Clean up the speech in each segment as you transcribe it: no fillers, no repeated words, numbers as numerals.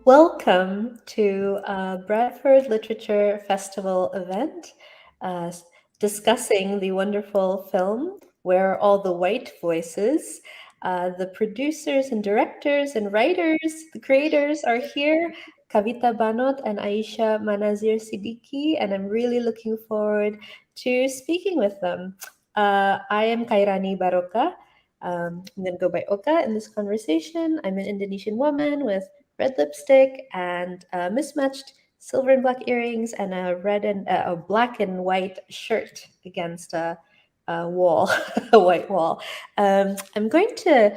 Welcome to Bradford Literature Festival event uh, discussing the wonderful film Where Are All the White Voices. The producers and directors and writers, the creators are here, Kavita Bhanot and Ayesha Manazir Siddiqi, and I'm really looking forward to speaking with them. I am Kairani Baroka. I'm going to go by Oka in this conversation. I'm an Indonesian woman with red lipstick and mismatched silver and black earrings and a black and white shirt against a wall, a white wall. I'm going to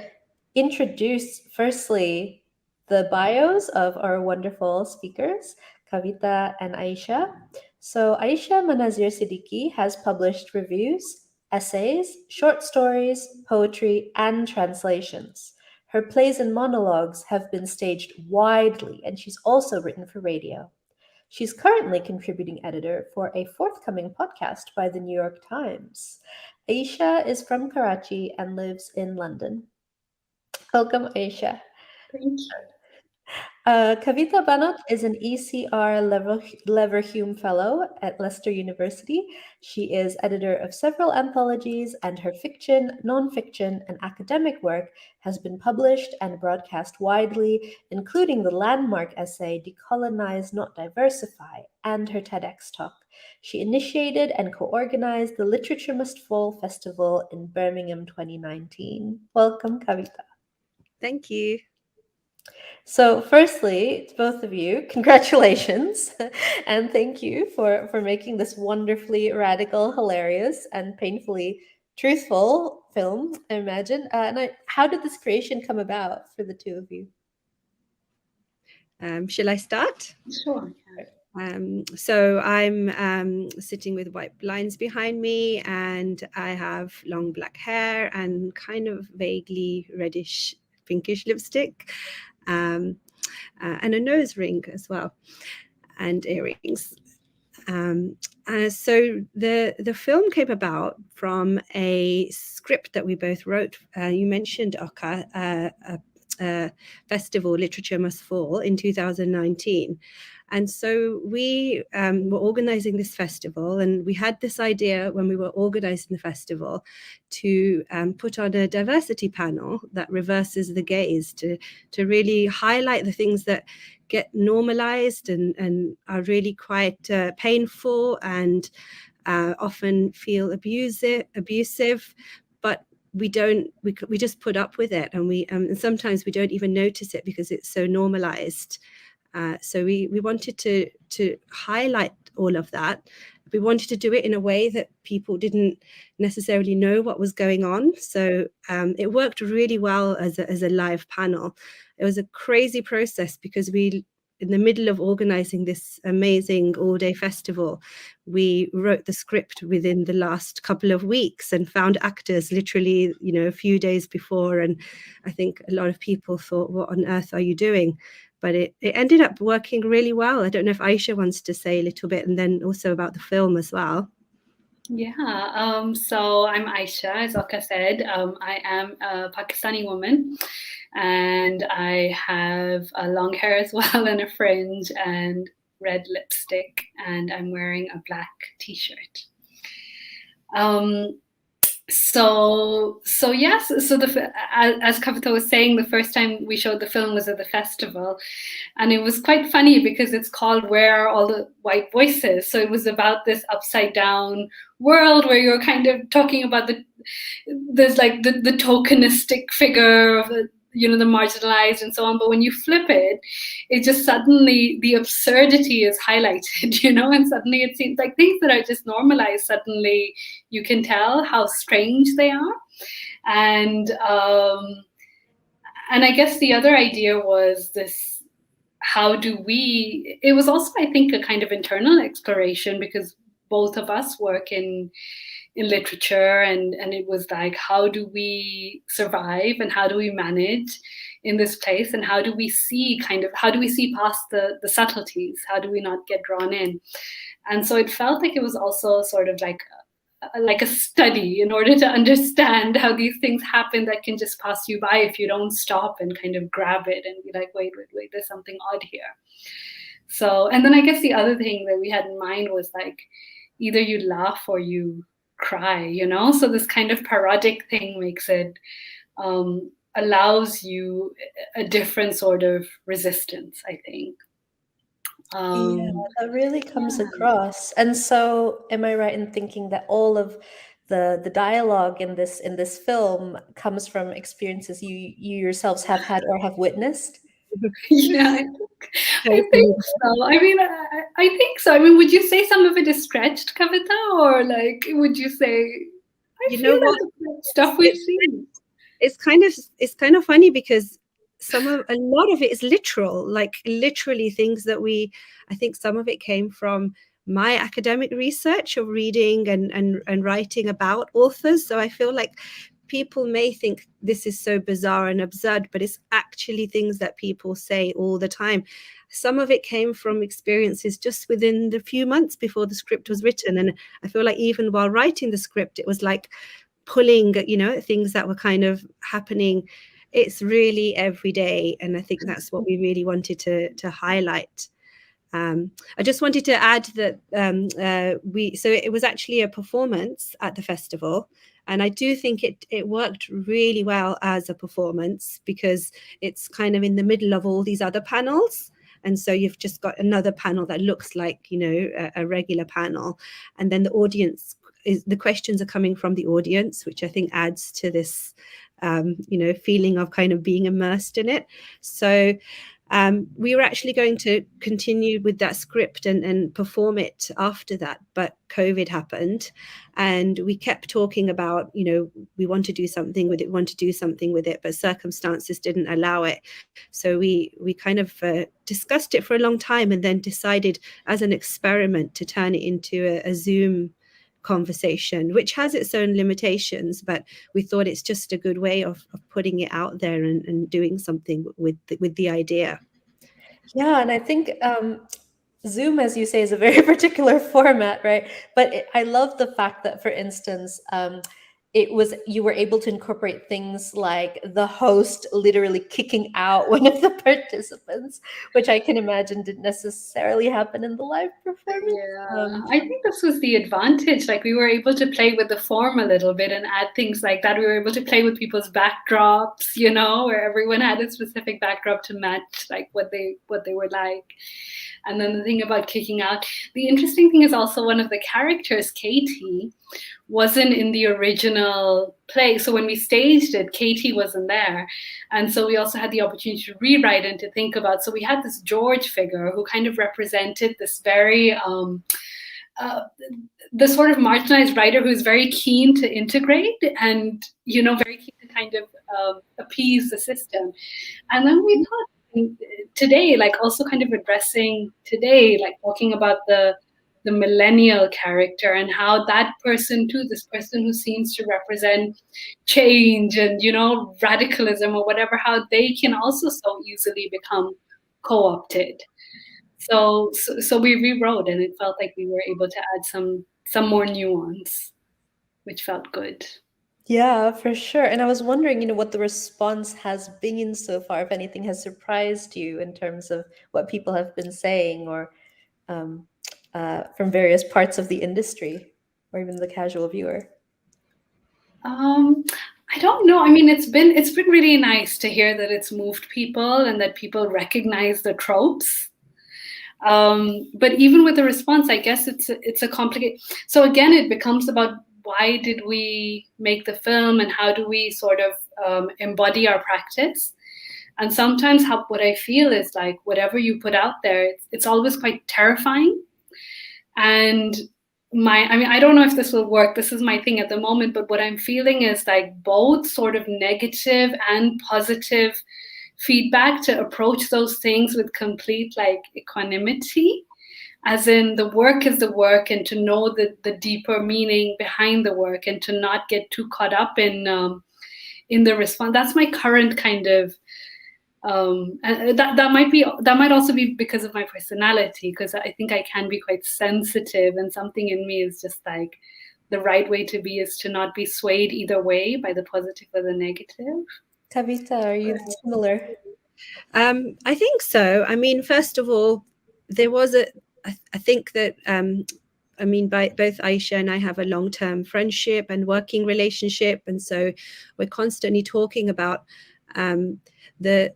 introduce firstly the bios of our wonderful speakers, Kavita and Aisha. So Aisha Manazir Siddiqi has published reviews, essays, short stories, poetry, and translations. Her plays and monologues have been staged widely, and she's also written for radio. She's currently contributing editor for a forthcoming podcast by the New York Times. Aisha is from Karachi and lives in London. Welcome, Aisha. Thank you. Kavita Bhanot is an ECR Leverhulme Fellow at Leicester University. She is editor of several anthologies, and her fiction, nonfiction, and academic work has been published and broadcast widely, including the landmark essay Decolonise, Not Diversify, and her Tedx Talk. She initiated and co-organized the Literature Must Fall Festival in Birmingham 2019. Welcome, Kavita. Thank you. So, firstly, to both of you, congratulations and thank you for making this wonderfully radical, hilarious, and painfully truthful film, I imagine. How did this creation come about for the two of you? Shall I start? Sure. So I'm sitting with white blinds behind me, and I have long black hair and kind of vaguely reddish pinkish lipstick, and a nose ring as well, and earrings. So the film came about from a script that we both wrote. You mentioned, Oka, festival Literature Must Fall in 2019. And so we were organizing this festival, and we had this idea when we were organizing the festival to put on a diversity panel that reverses the gaze, to really highlight the things that get normalized and are really quite painful and often feel abusive, but we just put up with it, and sometimes we don't even notice it because it's so normalized. So we wanted to highlight all of that. We wanted to do it in a way that people didn't necessarily know what was going on. So it worked really well as a live panel. It was a crazy process because in the middle of organizing this amazing all-day festival, we wrote the script within the last couple of weeks and found actors literally, a few days before. And I think a lot of people thought, what on earth are you doing? But it ended up working really well. I don't know if Ayesha wants to say a little bit, and then also about the film as well. Yeah, so I'm Ayesha, as Oka said. I am a Pakistani woman, and I have long hair as well, and a fringe, and red lipstick, and I'm wearing a black t-shirt. So yes, so as Kavita was saying, the first time we showed the film was at the festival, and it was quite funny because it's called Where Are All the White Voices? So it was about this upside down world where you're kind of talking about there's like the tokenistic figure of the marginalized and so on. But when you flip it, it just suddenly, the absurdity is highlighted, and suddenly it seems like things that are just normalized, suddenly you can tell how strange they are. And I guess the other idea was this, it was also, I think, a kind of internal exploration, because both of us work in literature, and it was like, how do we survive and how do we manage in this place, and how do we see past the subtleties, how do we not get drawn in? And so it felt like it was also sort of like like a study in order to understand how these things happen that can just pass you by if you don't stop and kind of grab it and be like, wait, there's something odd here. So, and then I guess the other thing that we had in mind was like, either you laugh or you cry, So this kind of parodic thing makes it, allows you a different sort of resistance, I think. Yeah, that really comes across. And so, am I right in thinking that all of the dialogue in this film comes from experiences you yourselves have had or have witnessed? Yeah, I think so. I mean, I think so. I mean, would you say some of it is stretched, Kavita, or like, would you say? I feel like it's stuff we've seen. It's kind of funny because a lot of it is literal, like literally things that I think some of it came from my academic research of reading and writing about authors. So I feel like people may think this is so bizarre and absurd, but it's actually things that people say all the time. Some of it came from experiences just within the few months before the script was written. And I feel like even while writing the script, it was like pulling, things that were kind of happening. It's really every day. And I think that's what we really wanted to highlight. I just wanted to add that so it was actually a performance at the festival. And I do think it worked really well as a performance because it's kind of in the middle of all these other panels. And so you've just got another panel that looks like, a regular panel. And then the questions are coming from the audience, which I think adds to this, feeling of kind of being immersed in it. So we were actually going to continue with that script and perform it after that, but COVID happened, and we kept talking about, we want to do something with it, but circumstances didn't allow it. So we kind of discussed it for a long time, and then decided as an experiment to turn it into a Zoom conversation, which has its own limitations, but we thought it's just a good way of putting it out there and doing something with the idea. Yeah, and I think Zoom, as you say, is a very particular format, right? But I love the fact that, for instance, you were able to incorporate things like the host literally kicking out one of the participants, which I can imagine didn't necessarily happen in the live performance. Yeah, I think this was the advantage. Like, we were able to play with the form a little bit and add things like that. We were able to play with people's backdrops, where everyone had a specific backdrop to match like what they were like. And then the thing about kicking out, the interesting thing is also one of the characters, Katie, wasn't in the original play. So when we staged it, Katie wasn't there. And so we also had the opportunity to rewrite and to think about. So we had this George figure who kind of represented this very, the sort of marginalized writer who's very keen to integrate and, very keen to kind of appease the system. And then we thought, today, like also kind of addressing today, like talking about the millennial character and how that person too, this person who seems to represent change and, radicalism or whatever, how they can also so easily become co-opted. So we rewrote, and it felt like we were able to add some more nuance, which felt good. Yeah, for sure. And I was wondering, what the response has been so far, if anything has surprised you in terms of what people have been saying, or from various parts of the industry, or even the casual viewer. I don't know. I mean, it's been really nice to hear that it's moved people and that people recognize the tropes. But even with the response, I guess it's a complicated. So again, it becomes about why did we make the film and how do we sort of embody our practice? And sometimes what I feel is like whatever you put out there, it's always quite terrifying. And I don't know if this will work. This is my thing at the moment, but what I'm feeling is like both sort of negative and positive feedback to approach those things with complete like equanimity. As in, the work is the work, and to know the deeper meaning behind the work, and to not get too caught up in the response. That's my current kind of, and that might also be because of my personality, because I think I can be quite sensitive, and something in me is just like, the right way to be is to not be swayed either way by the positive or the negative. Kavita, are you similar? I think so. I mean, first of all, there was I think that I mean, by both Ayesha and I have a long-term friendship and working relationship, and so we're constantly talking about the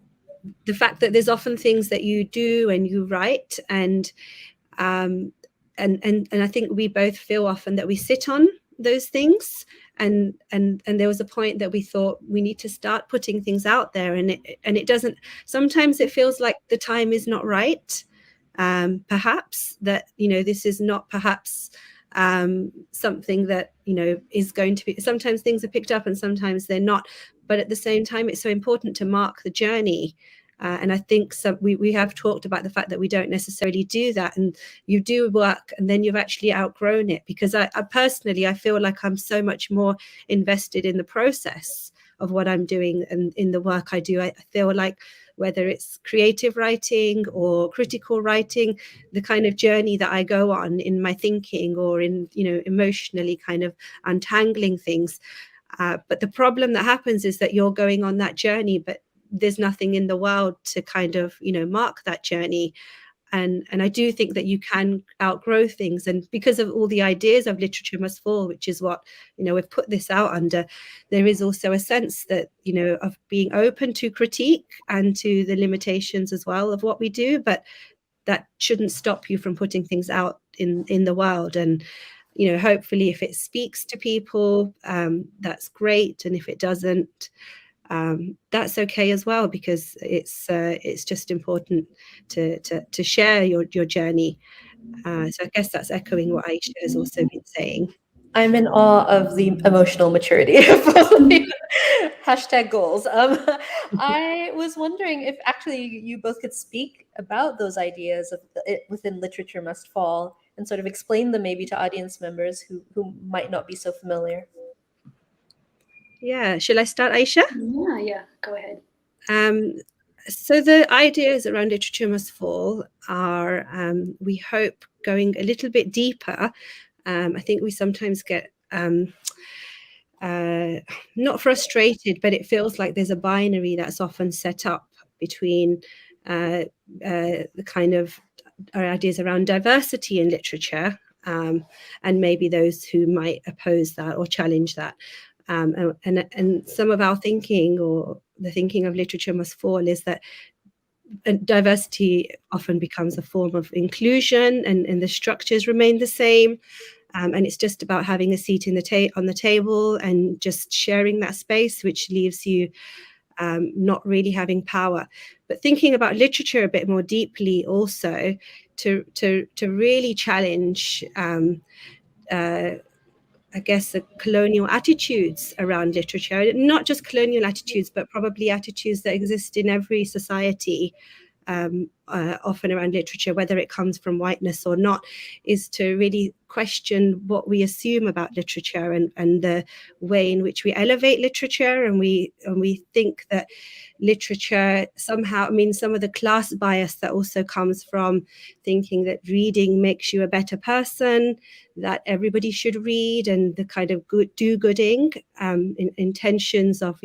fact that there's often things that you do and you write, and I think we both feel often that we sit on those things, and there was a point that we thought we need to start putting things out there, and it doesn't. Sometimes it feels like the time is not right. Perhaps that this is not perhaps something that is going to be. Sometimes things are picked up and sometimes they're not. But at the same time, it's so important to mark the journey. And I think we have talked about the fact that we don't necessarily do that, and you do work and then you've actually outgrown it, because I personally, I feel like I'm so much more invested in the process of what I'm doing and in the work I do. I feel like whether it's creative writing or critical writing, the kind of journey that I go on in my thinking or in, emotionally kind of untangling things. But the problem that happens is that you're going on that journey, but there's nothing in the world to kind of, mark that journey. And I do think that you can outgrow things. And because of all the ideas of Literature Must Fall, which is what, we've put this out under, there is also a sense that, of being open to critique and to the limitations as well of what we do. But that shouldn't stop you from putting things out in the world. And, hopefully if it speaks to people, that's great. And if it doesn't, that's okay as well, because it's just important to share your journey. So I guess that's echoing what Ayesha has also been saying. I'm in awe of the emotional maturity of both of you. Hashtag goals. I was wondering if actually you both could speak about those ideas of it within Literature Must Fall and sort of explain them maybe to audience members who might not be so familiar. Yeah, shall I start, Ayesha? Yeah, go ahead. So the ideas around Literature Must Fall are, we hope, going a little bit deeper. I think we sometimes get not frustrated, but it feels like there's a binary that's often set up between the kind of our ideas around diversity in literature, and maybe those who might oppose that or challenge that. And some of our thinking, or the thinking of Literature Must Fall, is that diversity often becomes a form of inclusion, and the structures remain the same. And it's just about having a seat on the table and just sharing that space, which leaves you not really having power. But thinking about literature a bit more deeply, also to really challenge, I guess, the colonial attitudes around literature, not just colonial attitudes, but probably attitudes that exist in every society, often around literature, whether it comes from whiteness or not, is to really question what we assume about literature and the way in which we elevate literature, and we think that literature somehow, I mean, some of the class bias that also comes from thinking that reading makes you a better person, that everybody should read, and the kind of do-gooding intentions of,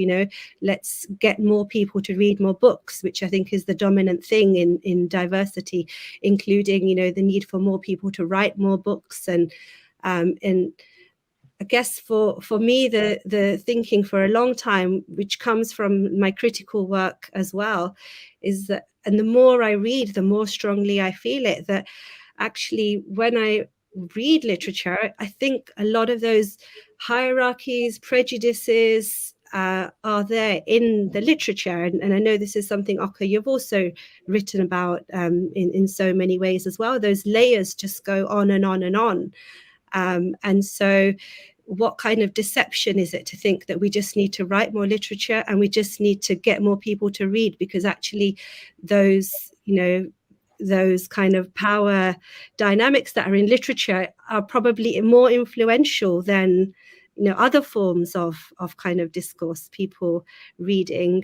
let's get more people to read more books, which I think is the dominant thing in diversity, including, the need for more people to write more books. And I guess for me, the thinking for a long time, which comes from my critical work as well, is that, and the more I read, the more strongly I feel it, that actually when I read literature, I think a lot of those hierarchies, prejudices are there in the literature. And I know this is something, Oka, you've also written about in so many ways as well. Those layers just go on and on and on. And so what kind of deception is it to think that we just need to write more literature and we just need to get more people to read, because actually those, those kind of power dynamics that are in literature are probably more influential than, other forms of kind of discourse, people reading,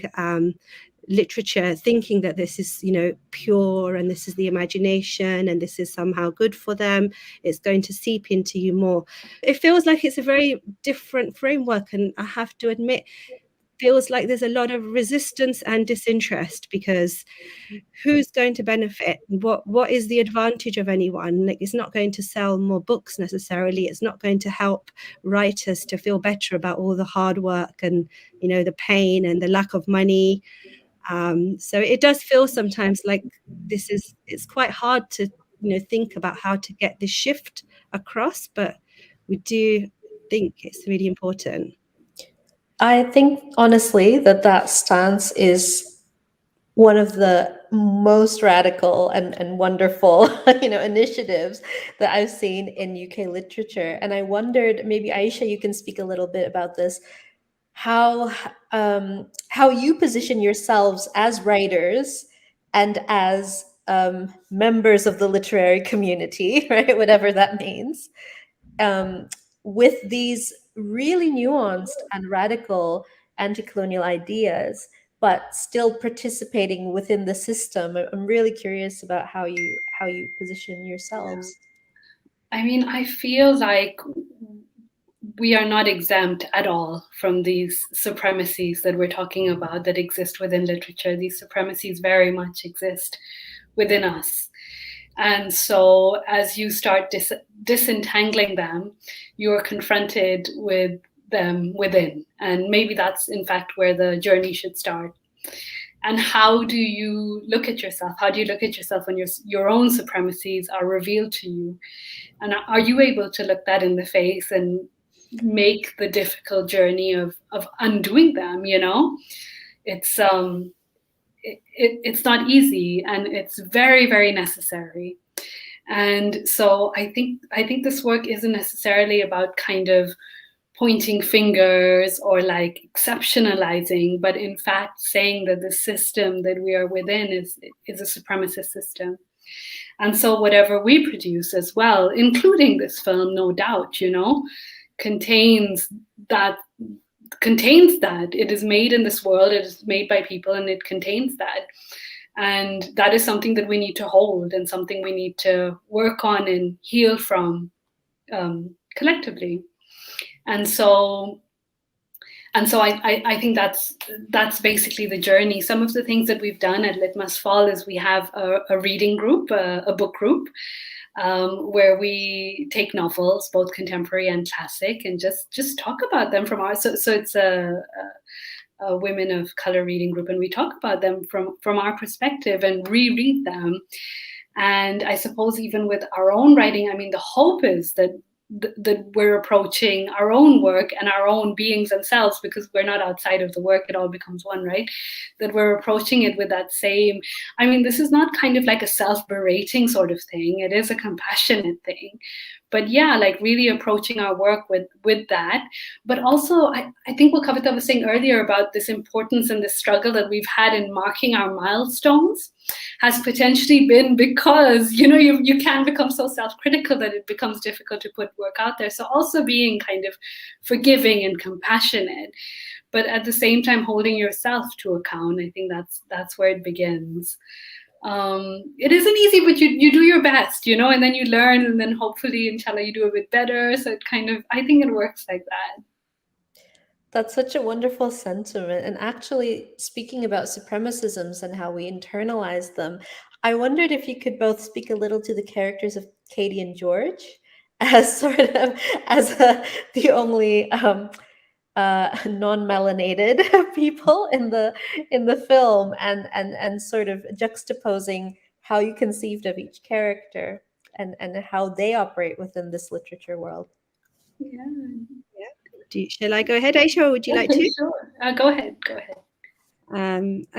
literature, thinking that this is, you know, pure and this is the imagination and this is somehow good for them. It's going to seep into you more. It feels like it's a very different framework, and I have to admit, feels like there's a lot of resistance and disinterest, because who's going to benefit? What is the advantage of anyone? Like, it's not going to sell more books necessarily. It's not going to help writers to feel better about all the hard work and, you know, the pain and the lack of money. So it does feel sometimes like it's quite hard to, you know, think about how to get this shift across, but we do think it's really important. I think honestly that stance is one of the most radical and wonderful initiatives that I've seen in UK literature. And I wondered, maybe Ayesha, you can speak a little bit about this, how you position yourselves as writers and as members of the literary community, right? Whatever that means, with these really nuanced and radical anti-colonial ideas, but still participating within the system. I'm really curious about how you position yourselves. I mean, I feel like we are not exempt at all from these supremacies that we're talking about that exist within literature. These supremacies very much exist within us. And so as you start disentangling them, you are confronted with them within. And maybe that's in fact where the journey should start. And how do you look at yourself? How do you look at yourself when your own supremacies are revealed to you? And are you able to look that in the face and make the difficult journey of undoing them? You know, it's not easy, and it's very, very necessary. And so I think this work isn't necessarily about kind of pointing fingers or like exceptionalizing, but in fact saying that the system that we are within is a supremacist system. And so whatever we produce as well, including this film, no doubt, you know, contains that. It is made in this world, it is made by people, and it contains that. And that is something that we need to hold and something we need to work on and heal from collectively. And so I think that's basically the journey. Some of the things that we've done at Lit Must Fall is we have a reading group, a book group, where we take novels, both contemporary and classic, and just talk about them from our. So it's a women of color reading group, and we talk about them from our perspective and reread them. And I suppose even with our own writing, I mean, the hope is that we're approaching our own work and our own beings and selves, because we're not outside of the work, it all becomes one, right? That we're approaching it with that same, I mean, this is not kind of like a self-berating sort of thing, it is a compassionate thing. But yeah, like really approaching our work with that. But also, I think what Kavita was saying earlier about this importance and this struggle that we've had in marking our milestones has potentially been because, you know, you can become so self-critical that it becomes difficult to put work out there. So also being kind of forgiving and compassionate, but at the same time holding yourself to account. I think that's where it begins. It isn't easy, but you do your best, you know, and then you learn, and then hopefully, inshallah, you do a bit better. So it kind of, I think it works like that. That's such a wonderful sentiment. And actually, speaking about supremacisms and how we internalize them, I wondered if you could both speak a little to the characters of Katie and George as sort of the only non-melanated people in the film, and sort of juxtaposing how you conceived of each character and how they operate within this literature world. Yeah. Shall I go ahead, Ayesha, or would you like to? Sure. Go ahead.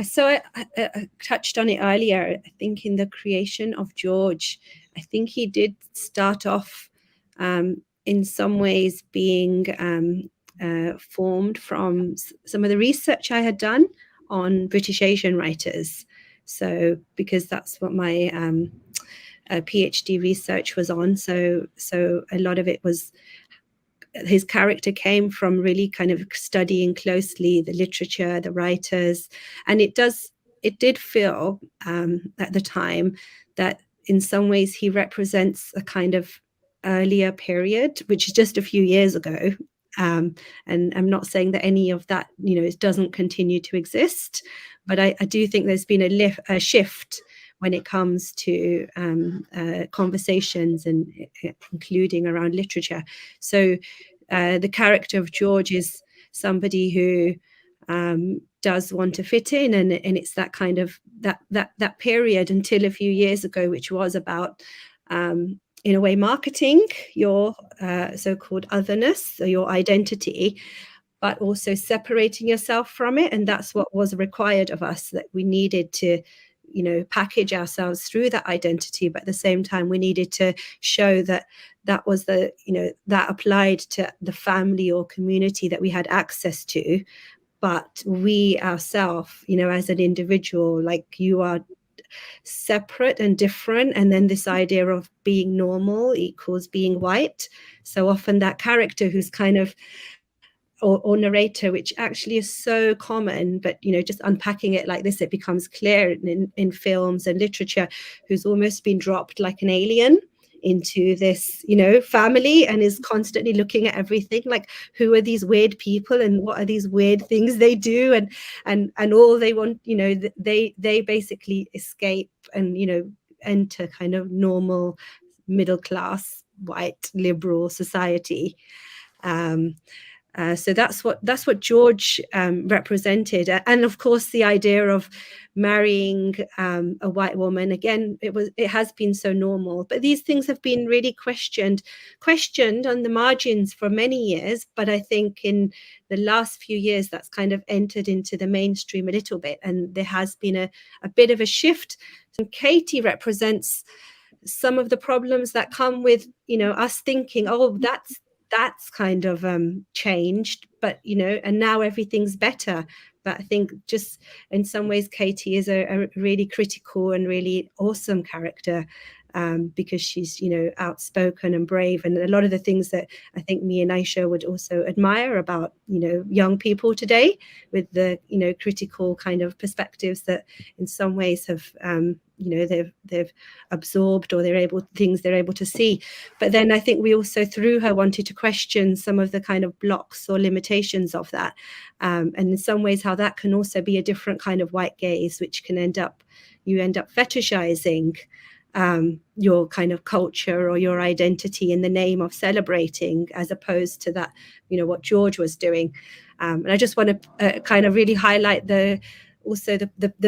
So I touched on it earlier. I think in the creation of George, I think he did start off in some ways being formed from some of the research I had done on British Asian writers. So because that's what my PhD research was on. So a lot of it was, his character came from really kind of studying closely the literature, the writers, and it does it did feel at the time that in some ways he represents a kind of earlier period, which is just a few years ago. And I'm not saying that any of that, it doesn't continue to exist, but I do think there's been a shift when it comes to conversations, and including around literature. So the character of George is somebody who does want to fit in, and it's that kind of that period until a few years ago, which was about in a way marketing your so-called otherness, or your identity, but also separating yourself from it. And that's what was required of us, that we needed to package ourselves through that identity, but at the same time we needed to show that that was the that applied to the family or community that we had access to, but we ourselves, as an individual, like, you are separate and different. And then this idea of being normal equals being white. So often that character who's kind of or narrator, which actually is so common, but just unpacking it like this, it becomes clear in films and literature, who's almost been dropped like an alien into this family, and is constantly looking at everything like, who are these weird people and what are these weird things they do, and all they want, they basically escape and enter kind of normal middle class white liberal society. So that's what George represented, and of course the idea of marrying a white woman. Again, it has been so normal, but these things have been really questioned on the margins for many years. But I think in the last few years, that's kind of entered into the mainstream a little bit, and there has been a bit of a shift. And Katie represents some of the problems that come with us thinking, oh, that's kind of changed, but and now everything's better. But I think just in some ways Katie is a really critical and really awesome character, because she's outspoken and brave, and a lot of the things that I think me and Ayesha would also admire about young people today, with the critical kind of perspectives that in some ways have they've absorbed, or they're able to see. But then I think we also, through her, wanted to question some of the kind of blocks or limitations of that, and in some ways how that can also be a different kind of white gaze, which can end up fetishizing your kind of culture or your identity in the name of celebrating, as opposed to that what George was doing. And I just want to kind of really highlight the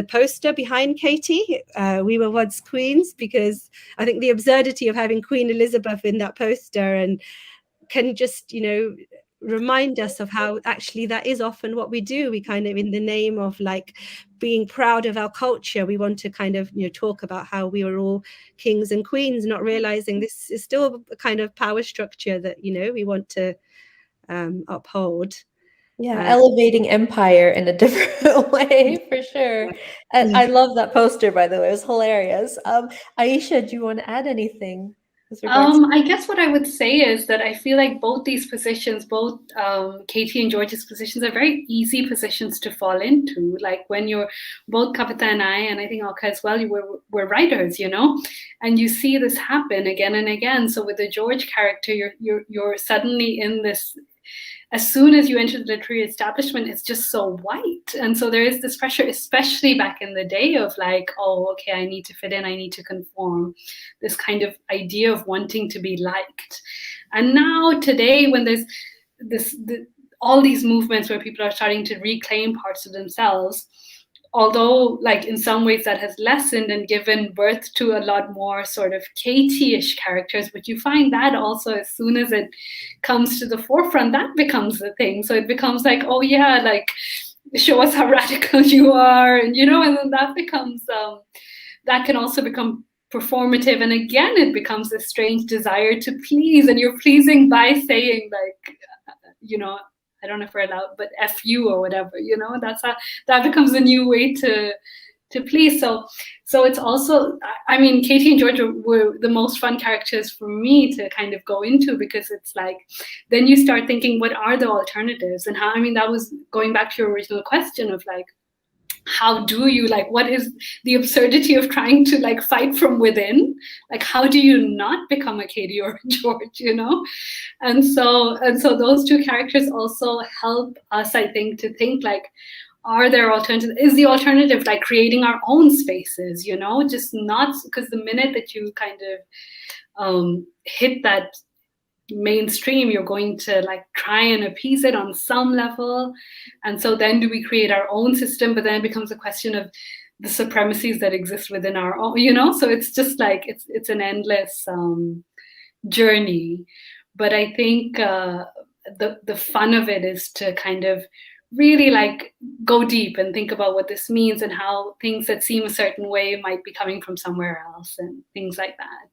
poster behind Katie, We Were Once Queens, because I think the absurdity of having Queen Elizabeth in that poster and can just remind us of how actually that is often what we do. We kind of, in the name of like being proud of our culture, we want to kind of talk about how we are all kings and queens, not realizing this is still a kind of power structure that we want to uphold. Elevating empire in a different way, for sure. And I love that poster, by the way. It was hilarious. Ayesha, do you want to add anything? I guess what I would say is that I feel like both these positions, both Katie and George's positions, are very easy positions to fall into. Like when you're both Kavita and I think Alka as well, we're writers, and you see this happen again and again. So with the George character, you're suddenly in this. As soon as you enter the literary establishment, it's just so white. And so there is this pressure, especially back in the day, of like, oh, okay, I need to fit in, I need to conform. This kind of idea of wanting to be liked. And now today, when there's all these movements where people are starting to reclaim parts of themselves, although like in some ways that has lessened and given birth to a lot more sort of Katie-ish characters, but you find that also as soon as it comes to the forefront, that becomes the thing. So it becomes like, oh yeah, like show us how radical you are, and and then that becomes that can also become performative, and again it becomes a strange desire to please, and you're pleasing by saying like I don't know if we're allowed, but F you or whatever, that becomes a new way to please. So it's also, I mean, Katie and George were the most fun characters for me to kind of go into, because it's like, then you start thinking, what are the alternatives? And how, I mean, that was going back to your original question of like, how do you, like, what is the absurdity of trying to like fight from within? Like, how do you not become a Katie or a George, you know? And so those two characters also help us, I think, to think like, are there alternatives? Is the alternative like creating our own spaces, you know? Just not, because the minute that you kind of hit that mainstream, you're going to like try and appease it on some level. And so then do we create our own system? But then it becomes a question of the supremacies that exist within our own, you know? So it's just like, it's an endless journey. But I think the fun of it is to kind of really like go deep and think about what this means and how things that seem a certain way might be coming from somewhere else and things like that.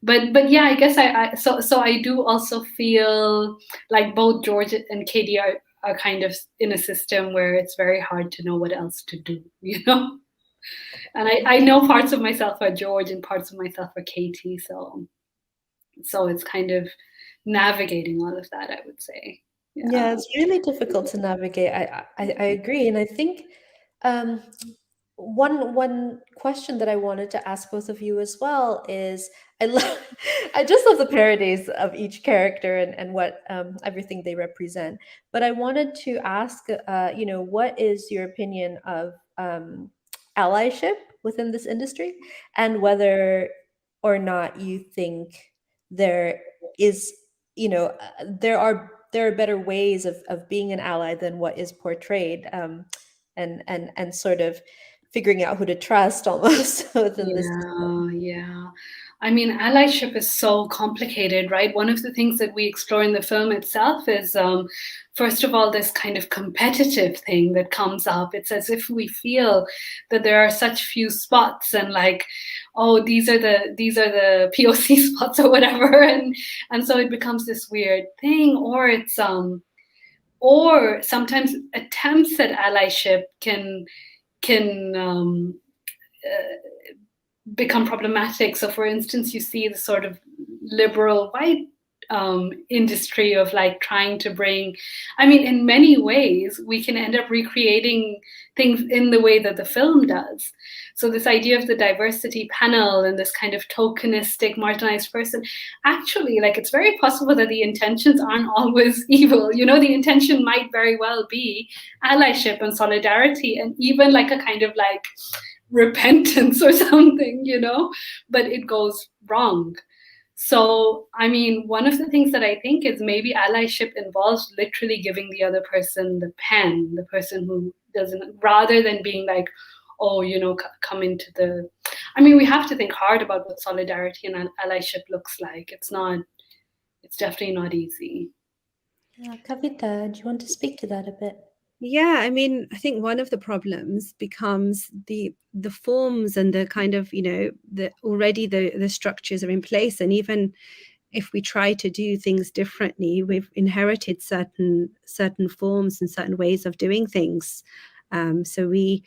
But yeah, I guess so I do also feel like both George and Katie are kind of in a system where it's very hard to know what else to do, you know? And I know parts of myself are George and parts of myself are Katie, so it's kind of navigating all of that, I would say. Yeah, it's really difficult to navigate. I agree, and I think one question that I wanted to ask both of you as well is I love I just love the parodies of each character and what everything they represent. But I wanted to ask, you know, what is your opinion of allyship within this industry, and whether or not you think there is, you know, there are better ways of being an ally than what is portrayed, and sort of figuring out who to trust almost within this system. Yeah. I mean, allyship is so complicated, right? One of the things that we explore in the film itself is, first of all, this kind of competitive thing that comes up. It's as if we feel that there are such few spots, and like, oh, these are the POC spots or whatever, and so it becomes this weird thing, or it's or sometimes attempts at allyship can become problematic. So for instance, you see the sort of liberal white industry of like trying to bring, I mean, in many ways, we can end up recreating things in the way that the film does. So this idea of the diversity panel and this kind of tokenistic marginalized person, actually, like, it's very possible that the intentions aren't always evil. You know, the intention might very well be allyship and solidarity and even like a kind of like repentance or something, you know, but it goes wrong. So, I mean, one of the things that I think is maybe allyship involves literally giving the other person the pen, the person who doesn't, rather than being like, oh, you know, come into the, I mean, we have to think hard about what solidarity and allyship looks like. It's definitely not easy. Yeah, Kavita, do you want to speak to that a bit? Yeah, I mean, I think one of the problems becomes the forms and the kind of, you know, already the structures are in place, and even if we try to do things differently, we've inherited certain forms and certain ways of doing things. So we,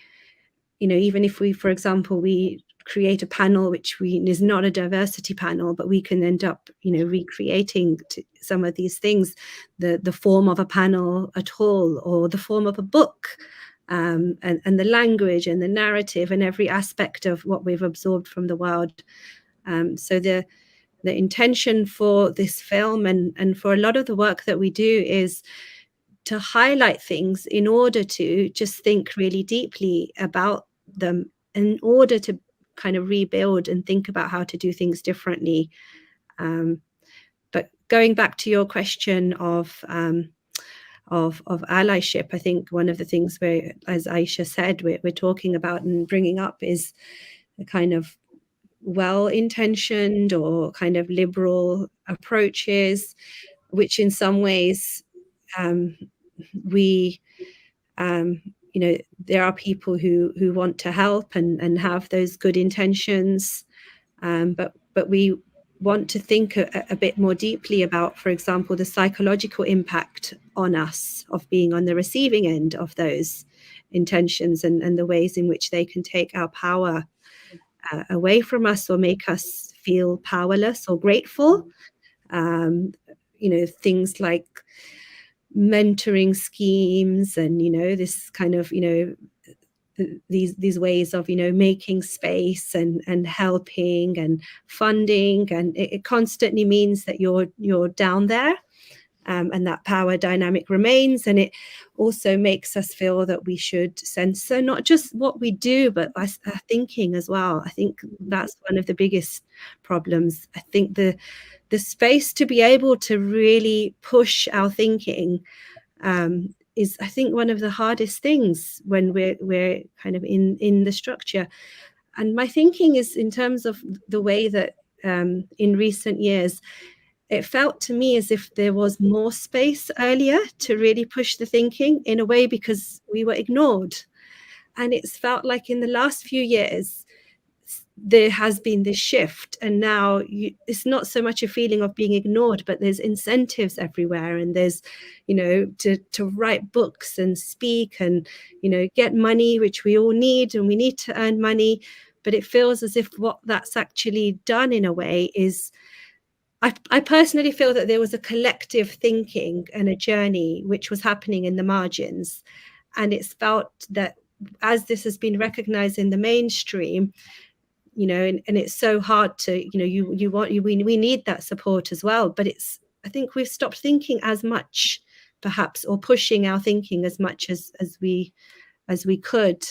you know, even if we, for example, we create a panel which is not a diversity panel, but we can end up, you know, recreating some of these things, the form of a panel at all, or the form of a book, and the language and the narrative and every aspect of what we've absorbed from the world. So the intention for this film and for a lot of the work that we do is to highlight things in order to just think really deeply about them, in order to kind of rebuild and think about how to do things differently. But going back to your question of allyship, I think one of the things where, as Ayesha said, we're talking about and bringing up is the kind of well-intentioned or kind of liberal approaches, which in some ways we you know, there are people who want to help and have those good intentions, but we want to think a bit more deeply about, for example, the psychological impact on us of being on the receiving end of those intentions, and the ways in which they can take our power away from us or make us feel powerless or grateful. You know, things like mentoring schemes and, you know, this kind of, you know, these ways of, making space and helping and funding, and it constantly means that you're down there. And that power dynamic remains, and it also makes us feel that we should censor not just what we do, but our thinking as well. I think that's one of the biggest problems. I think the space to be able to really push our thinking is, I think, one of the hardest things when we're kind of in the structure. And my thinking is in terms of the way that in recent years, it felt to me as if there was more space earlier to really push the thinking in a way, because we were ignored. And it's felt like in the last few years, there has been this shift. And now it's not so much a feeling of being ignored, but there's incentives everywhere. And there's, to write books and speak and, get money, which we all need, and we need to earn money. But it feels as if what that's actually done in a way is, I personally feel that there was a collective thinking and a journey which was happening in the margins. And it's felt that as this has been recognized in the mainstream, and it's so hard to, we need that support as well. But I think we've stopped thinking as much, perhaps, or pushing our thinking as much as we could.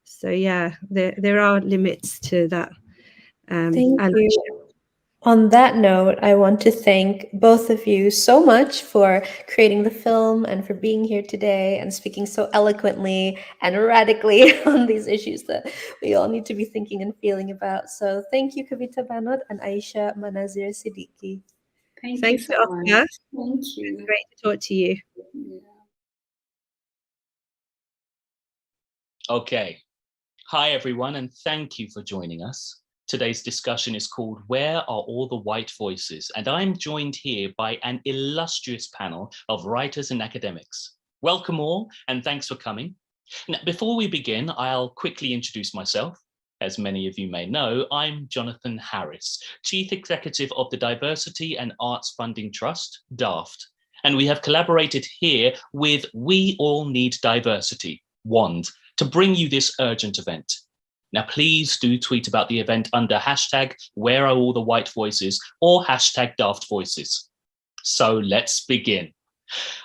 So yeah, there are limits to that. Thank you. On that note, I want to thank both of you so much for creating the film and for being here today and speaking so eloquently and radically on these issues that we all need to be thinking and feeling about. So thank you, Kavita Bhanot and Ayesha Manazir Siddiqi. Thank you so much. Thank you. It's great to talk to you. Yeah. Okay. Hi, everyone, and thank you for joining us. Today's discussion is called Where Are All the White Voices? And I'm joined here by an illustrious panel of writers and academics. Welcome all, and thanks for coming. Now, before we begin, I'll quickly introduce myself. As many of you may know, I'm Jonathan Harris, Chief Executive of the Diversity and Arts Funding Trust, DAFT. And we have collaborated here with We All Need Diversity, WAND, to bring you this urgent event. Now, please do tweet about the event under hashtag Where Are All the White Voices or hashtag Daft Voices. So let's begin.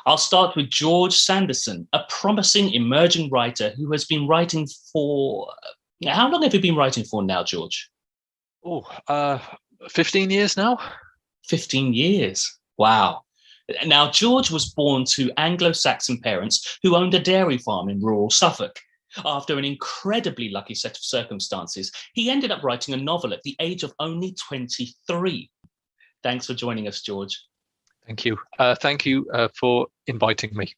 I'll start with George Sanderson, a promising emerging writer who has been writing for... How long have you been writing for now, George? 15 years now. 15 years. Wow. Now, George was born to Anglo-Saxon parents who owned a dairy farm in rural Suffolk. After an incredibly lucky set of circumstances, he ended up writing a novel at the age of only 23. Thanks for joining us, George. Thank you. Thank you for inviting me.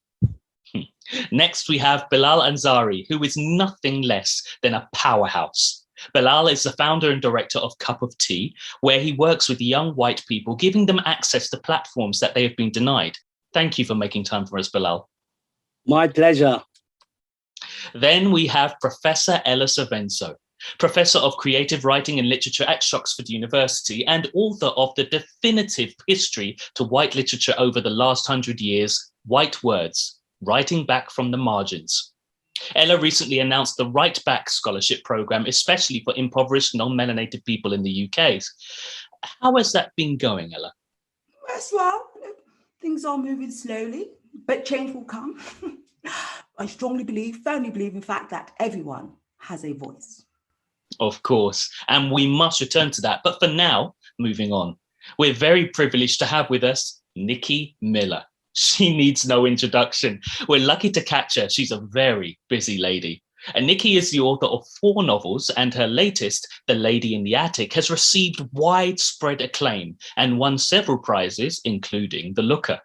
Next, we have Bilal Ansari, who is nothing less than a powerhouse. Bilal is the founder and director of Cup of Tea, where he works with young white people, giving them access to platforms that they have been denied. Thank you for making time for us, Bilal. My pleasure. Then we have Professor Ella Savenso, Professor of Creative Writing and Literature at Oxford University and author of the definitive history to white literature over the last 100 years, White Words, Writing Back from the Margins. Ella recently announced the Write Back Scholarship Programme, especially for impoverished non-melanated people in the UK. How has that been going, Ella? Well, things are moving slowly, but change will come. I strongly believe, firmly believe, in fact, that everyone has a voice. Of course, and we must return to that. But for now, moving on, we're very privileged to have with us Nikki Miller. She needs no introduction. We're lucky to catch her. She's a very busy lady. And Nikki is the author of 4 novels, and her latest, The Lady in the Attic, has received widespread acclaim and won several prizes, including the Looker.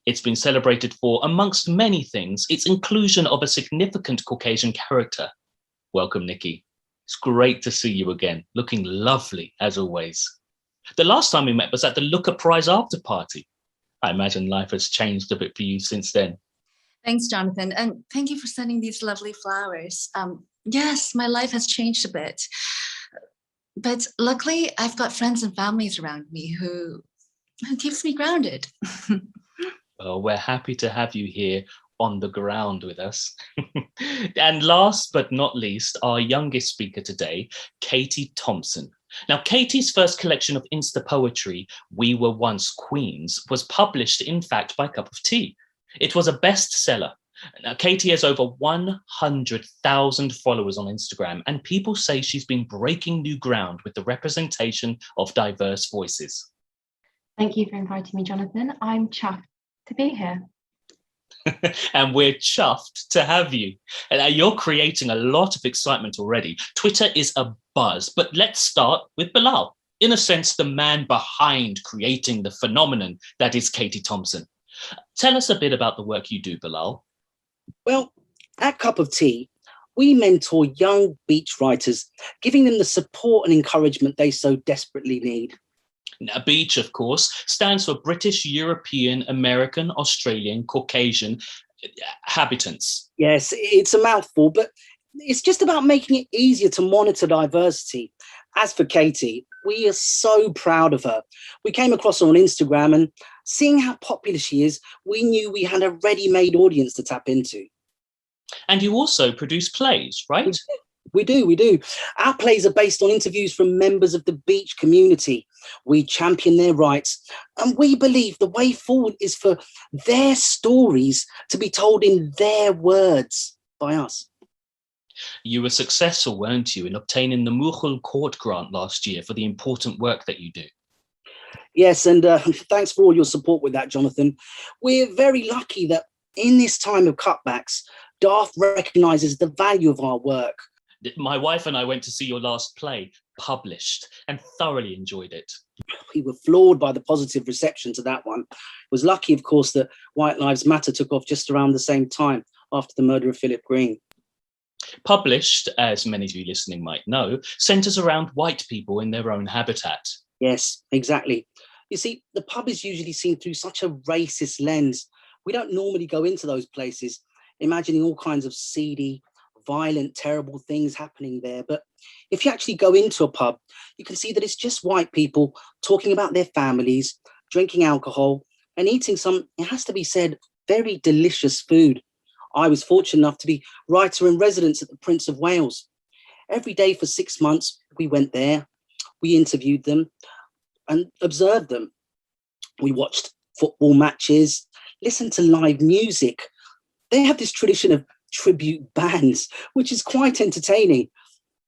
It's been celebrated for, amongst many things, its inclusion of a significant Caucasian character. Welcome, Nikki. It's great to see you again, looking lovely as always. The last time we met was at the Looker Prize after party. I imagine life has changed a bit for you since then. Thanks, Jonathan, and thank you for sending these lovely flowers. Yes, my life has changed a bit, but luckily I've got friends and families around me who keeps me grounded. Well, we're happy to have you here on the ground with us. And last but not least, our youngest speaker today, Katie Thompson. Now, Katie's first collection of Insta poetry, We Were Once Queens, was published, in fact, by Cup of Tea. It was a bestseller. Now, Katie has over 100,000 followers on Instagram, and people say she's been breaking new ground with the representation of diverse voices. Thank you for inviting me, Jonathan. I'm chuffed to be here. And we're chuffed to have you. And you're creating a lot of excitement already. Twitter is a buzz, but let's start with Bilal. In a sense, the man behind creating the phenomenon that is Katie Thompson. Tell us a bit about the work you do, Bilal. Well, at Cup of Tea, we mentor young beach writers, giving them the support and encouragement they so desperately need. Now, Beach, of course, stands for British, European, American, Australian, Caucasian habitants. Yes, it's a mouthful, but it's just about making it easier to monitor diversity. As for Katie, we are so proud of her. We came across her on Instagram, and seeing how popular she is, we knew we had a ready-made audience to tap into. And you also produce plays, right? We do. Our plays are based on interviews from members of the beach community. We champion their rights, and we believe the way forward is for their stories to be told in their words by us. You were successful, weren't you, in obtaining the Mughal Court grant last year for the important work that you do? Yes, and thanks for all your support with that, Jonathan. We're very lucky that in this time of cutbacks, DARF recognises the value of our work. My wife and I went to see your last play, Published, and thoroughly enjoyed it. We were floored by the positive reception to that one. It was lucky, of course, that White Lives Matter took off just around the same time after the murder of Philip Green. Published, as many of you listening might know, centres around white people in their own habitat. Yes, exactly. You see, the pub is usually seen through such a racist lens. We don't normally go into those places, imagining all kinds of seedy, violent, terrible things happening there. But if you actually go into a pub, you can see that it's just white people talking about their families, drinking alcohol, and eating some, it has to be said, very delicious food. I was fortunate enough to be writer in residence at the Prince of Wales. Every day for 6 months, we went there, we interviewed them and observed them. We watched football matches, listened to live music. They have this tradition of tribute bands, which is quite entertaining.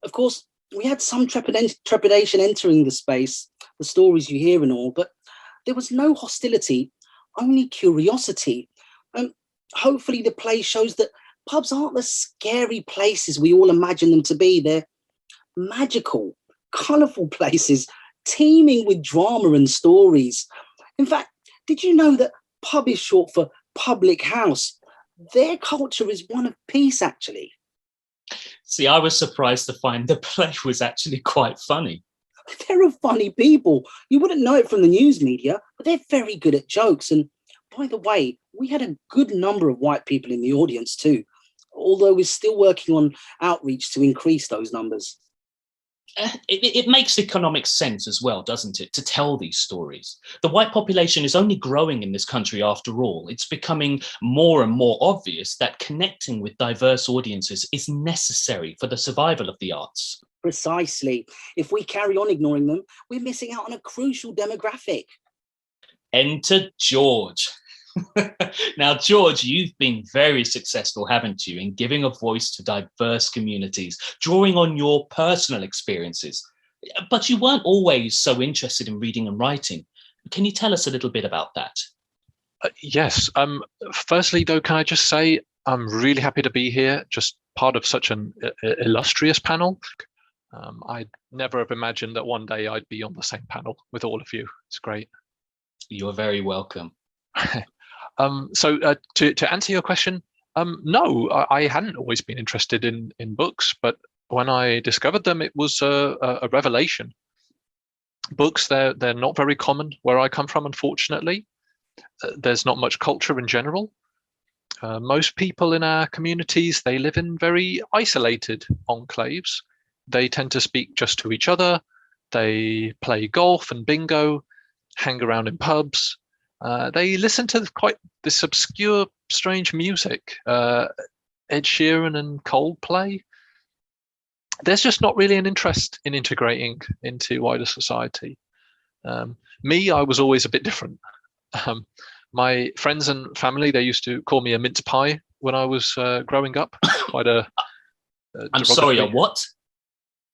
Of course, we had some trepidation entering the space, the stories you hear and all, but there was no hostility, only curiosity. And hopefully the play shows that pubs aren't the scary places we all imagine them to be. They're magical, colourful places, teeming with drama and stories. In fact, did you know that pub is short for public house? Their culture is one of peace, actually. See, I was surprised to find the play was actually quite funny. They're funny people. You wouldn't know it from the news media, but they're very good at jokes. And by the way, we had a good number of white people in the audience too, although we're still working on outreach to increase those numbers. It makes economic sense as well, doesn't it, to tell these stories? The white population is only growing in this country after all. It's becoming more and more obvious that connecting with diverse audiences is necessary for the survival of the arts. Precisely. If we carry on ignoring them, we're missing out on a crucial demographic. Enter George. Now, George, you've been very successful, haven't you, in giving a voice to diverse communities, drawing on your personal experiences. But you weren't always so interested in reading and writing. Can you tell us a little bit about that? Yes. Firstly, though, can I just say I'm really happy to be here, just part of such an illustrious panel. I'd never have imagined that one day I'd be on the same panel with all of you. It's great. You're very welcome. So to answer your question, no, I hadn't always been interested in books, but when I discovered them, it was a revelation. Books, they're not very common where I come from, unfortunately. There's not much culture in general. Most people in our communities, they live in very isolated enclaves. They tend to speak just to each other. They play golf and bingo, hang around in pubs. They listen to quite this obscure strange music. Ed Sheeran and Coldplay. There's just not really an interest in integrating into wider society. Me, I was always a bit different. My friends and family, they used to call me a mince pie when I was growing up. Quite a I'm sorry, a what?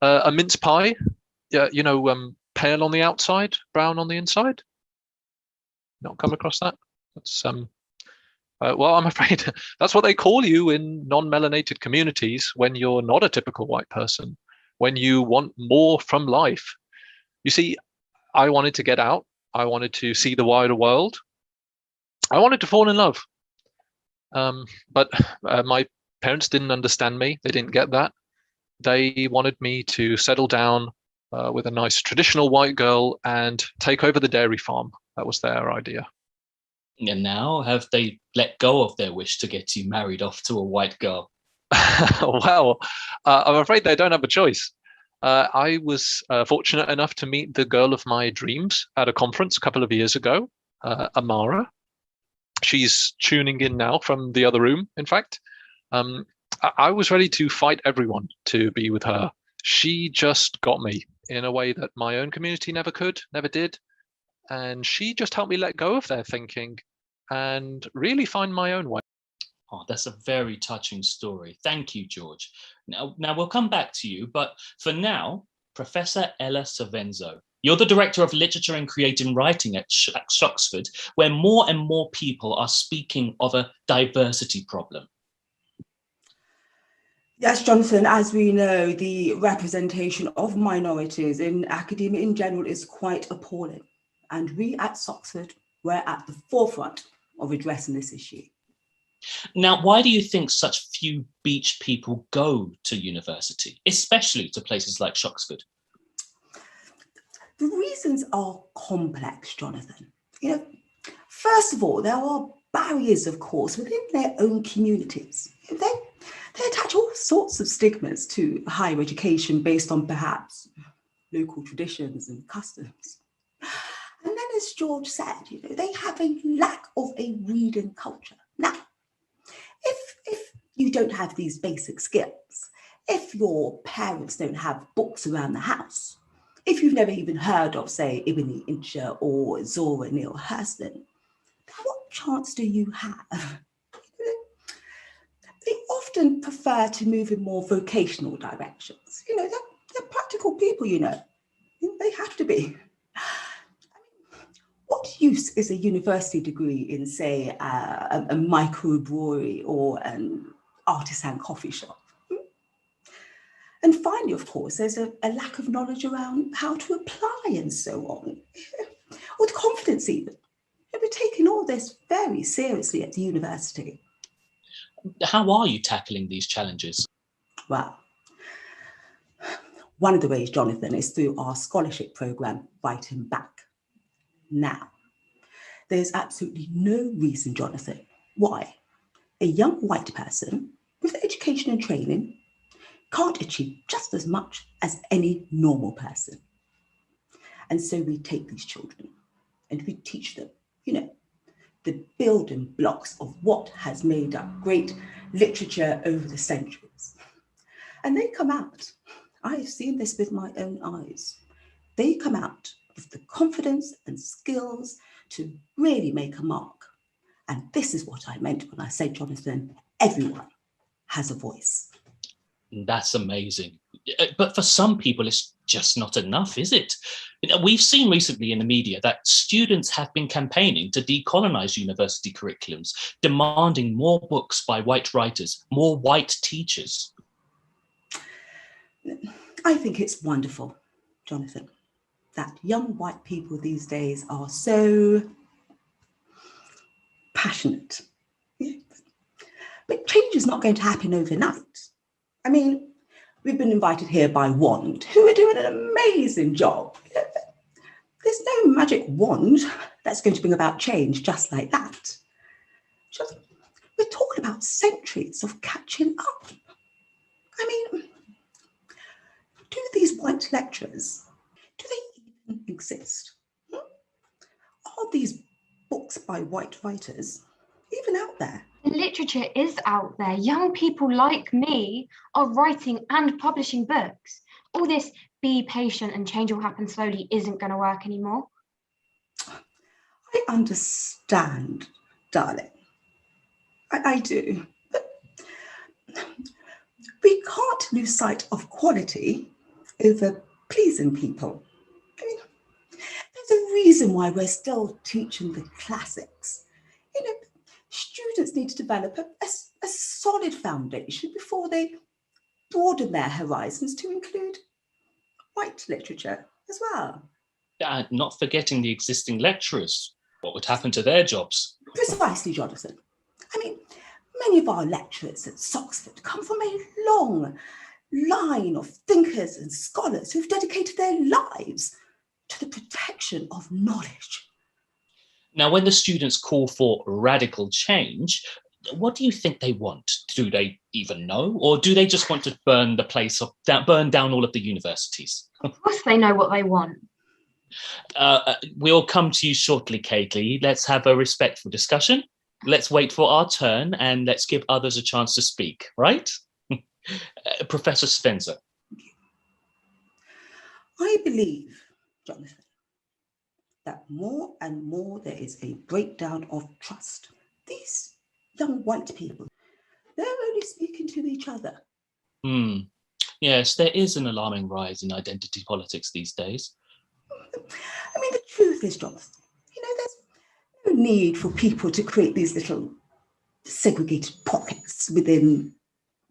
A mince pie. Yeah, you know, pale on the outside, brown on the inside. Not come across that? That's well, I'm afraid that's what they call you in non-melanated communities when you're not a typical white person, when you want more from life. You see, I wanted to get out. I wanted to see the wider world. I wanted to fall in love. But my parents didn't understand me. They didn't get that. They wanted me to settle down with a nice traditional white girl and take over the dairy farm. That was their idea. And now have they let go of their wish to get you married off to a white girl? Well, I'm afraid they don't have a choice. I was fortunate enough to meet the girl of my dreams at a conference a couple of years ago, Amara. She's tuning in now from the other room, in fact. I was ready to fight everyone to be with her. She just got me in a way that my own community never could, never did. And she just helped me let go of their thinking and really find my own way. Oh, that's a very touching story. Thank you, George. Now we'll come back to you, but for now, Professor Ella Savenzo, you're the Director of Literature and Creative Writing at Shoxford, where more and more people are speaking of a diversity problem. Yes, Jonathan, as we know, the representation of minorities in academia in general is quite appalling. And we at Shoxford, we're at the forefront of addressing this issue. Now, why do you think such few beach people go to university, especially to places like Shoxford? The reasons are complex, Jonathan. First of all, there are barriers, of course, within their own communities. They attach all sorts of stigmas to higher education based on perhaps local traditions and customs. And then, as George said, they have a lack of a reading culture. Now, if you don't have these basic skills, if your parents don't have books around the house, if you've never even heard of, say, Ibn Incha or Zora Neale Hurston, what chance do you have? They often prefer to move in more vocational directions. They're practical people, They have to be. What use is a university degree in, say, a microbrewery or an artisan coffee shop? And finally, of course, there's a lack of knowledge around how to apply and so on, or confidence even. We're taking all this very seriously at the university. How are you tackling these challenges? Well, one of the ways, Jonathan, is through our scholarship programme, Writing Back. Now, there's absolutely no reason, Jonathan, why a young white person with education and training can't achieve just as much as any normal person. And so we take these children and we teach them, the building blocks of what has made up great literature over the centuries. And they come out, I have seen this with my own eyes, they come out with the confidence and skills to really make a mark. And this is what I meant when I said, Jonathan, everyone has a voice. That's amazing. But for some people, it's just not enough, is it? We've seen recently in the media that students have been campaigning to decolonize university curriculums, demanding more books by white writers, more white teachers. I think it's wonderful, Jonathan, that young white people these days are so passionate. But change is not going to happen overnight. I mean, we've been invited here by Wand, who are doing an amazing job. There's no magic wand that's going to bring about change just like that. We're talking about centuries of catching up. I mean, do these white lecturers, do they even exist? Are these books by white writers even out there? Literature is out there. Young people like me are writing and publishing books. All this be patient and change will happen slowly isn't going to work anymore. I understand, darling. I do. But we can't lose sight of quality over pleasing people. I mean, there's a reason why we're still teaching the classics. Students need to develop a solid foundation before they broaden their horizons to include white literature as well. Not forgetting the existing lecturers. What would happen to their jobs? Precisely, Jonathan. I mean, many of our lecturers at Oxford come from a long line of thinkers and scholars who've dedicated their lives to the protection of knowledge. Now, when the students call for radical change, what do you think they want? Do they even know? Or do they just want to burn the place up, burn down all of the universities? Of course they know what they want. We'll come to you shortly, Keighley. Let's have a respectful discussion. Let's wait for our turn and let's give others a chance to speak, right? Professor Spencer. I believe, Jonathan, that more and more there is a breakdown of trust. These young white people, they're only speaking to each other. Yes, there is an alarming rise in identity politics these days. I mean, the truth is, Jonathan, there's no need for people to create these little segregated pockets within,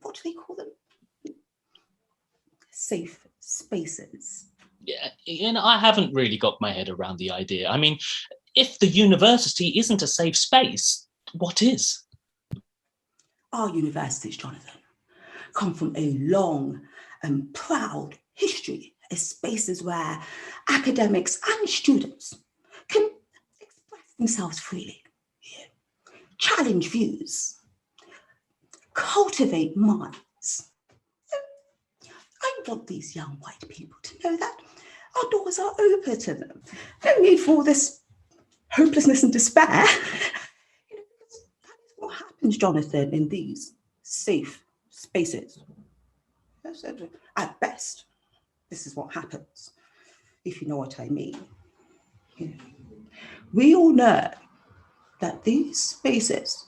what do they call them? Safe spaces. Yeah, I haven't really got my head around the idea. I mean, if the university isn't a safe space, what is? Our universities, Jonathan, come from a long and proud history as spaces where academics and students can express themselves freely, challenge views, cultivate minds. I want these young white people to know that our doors are open to them. No need for all this hopelessness and despair. Because that is what happens, Jonathan, in these safe spaces. At best, this is what happens, if you know what I mean. We all know that these spaces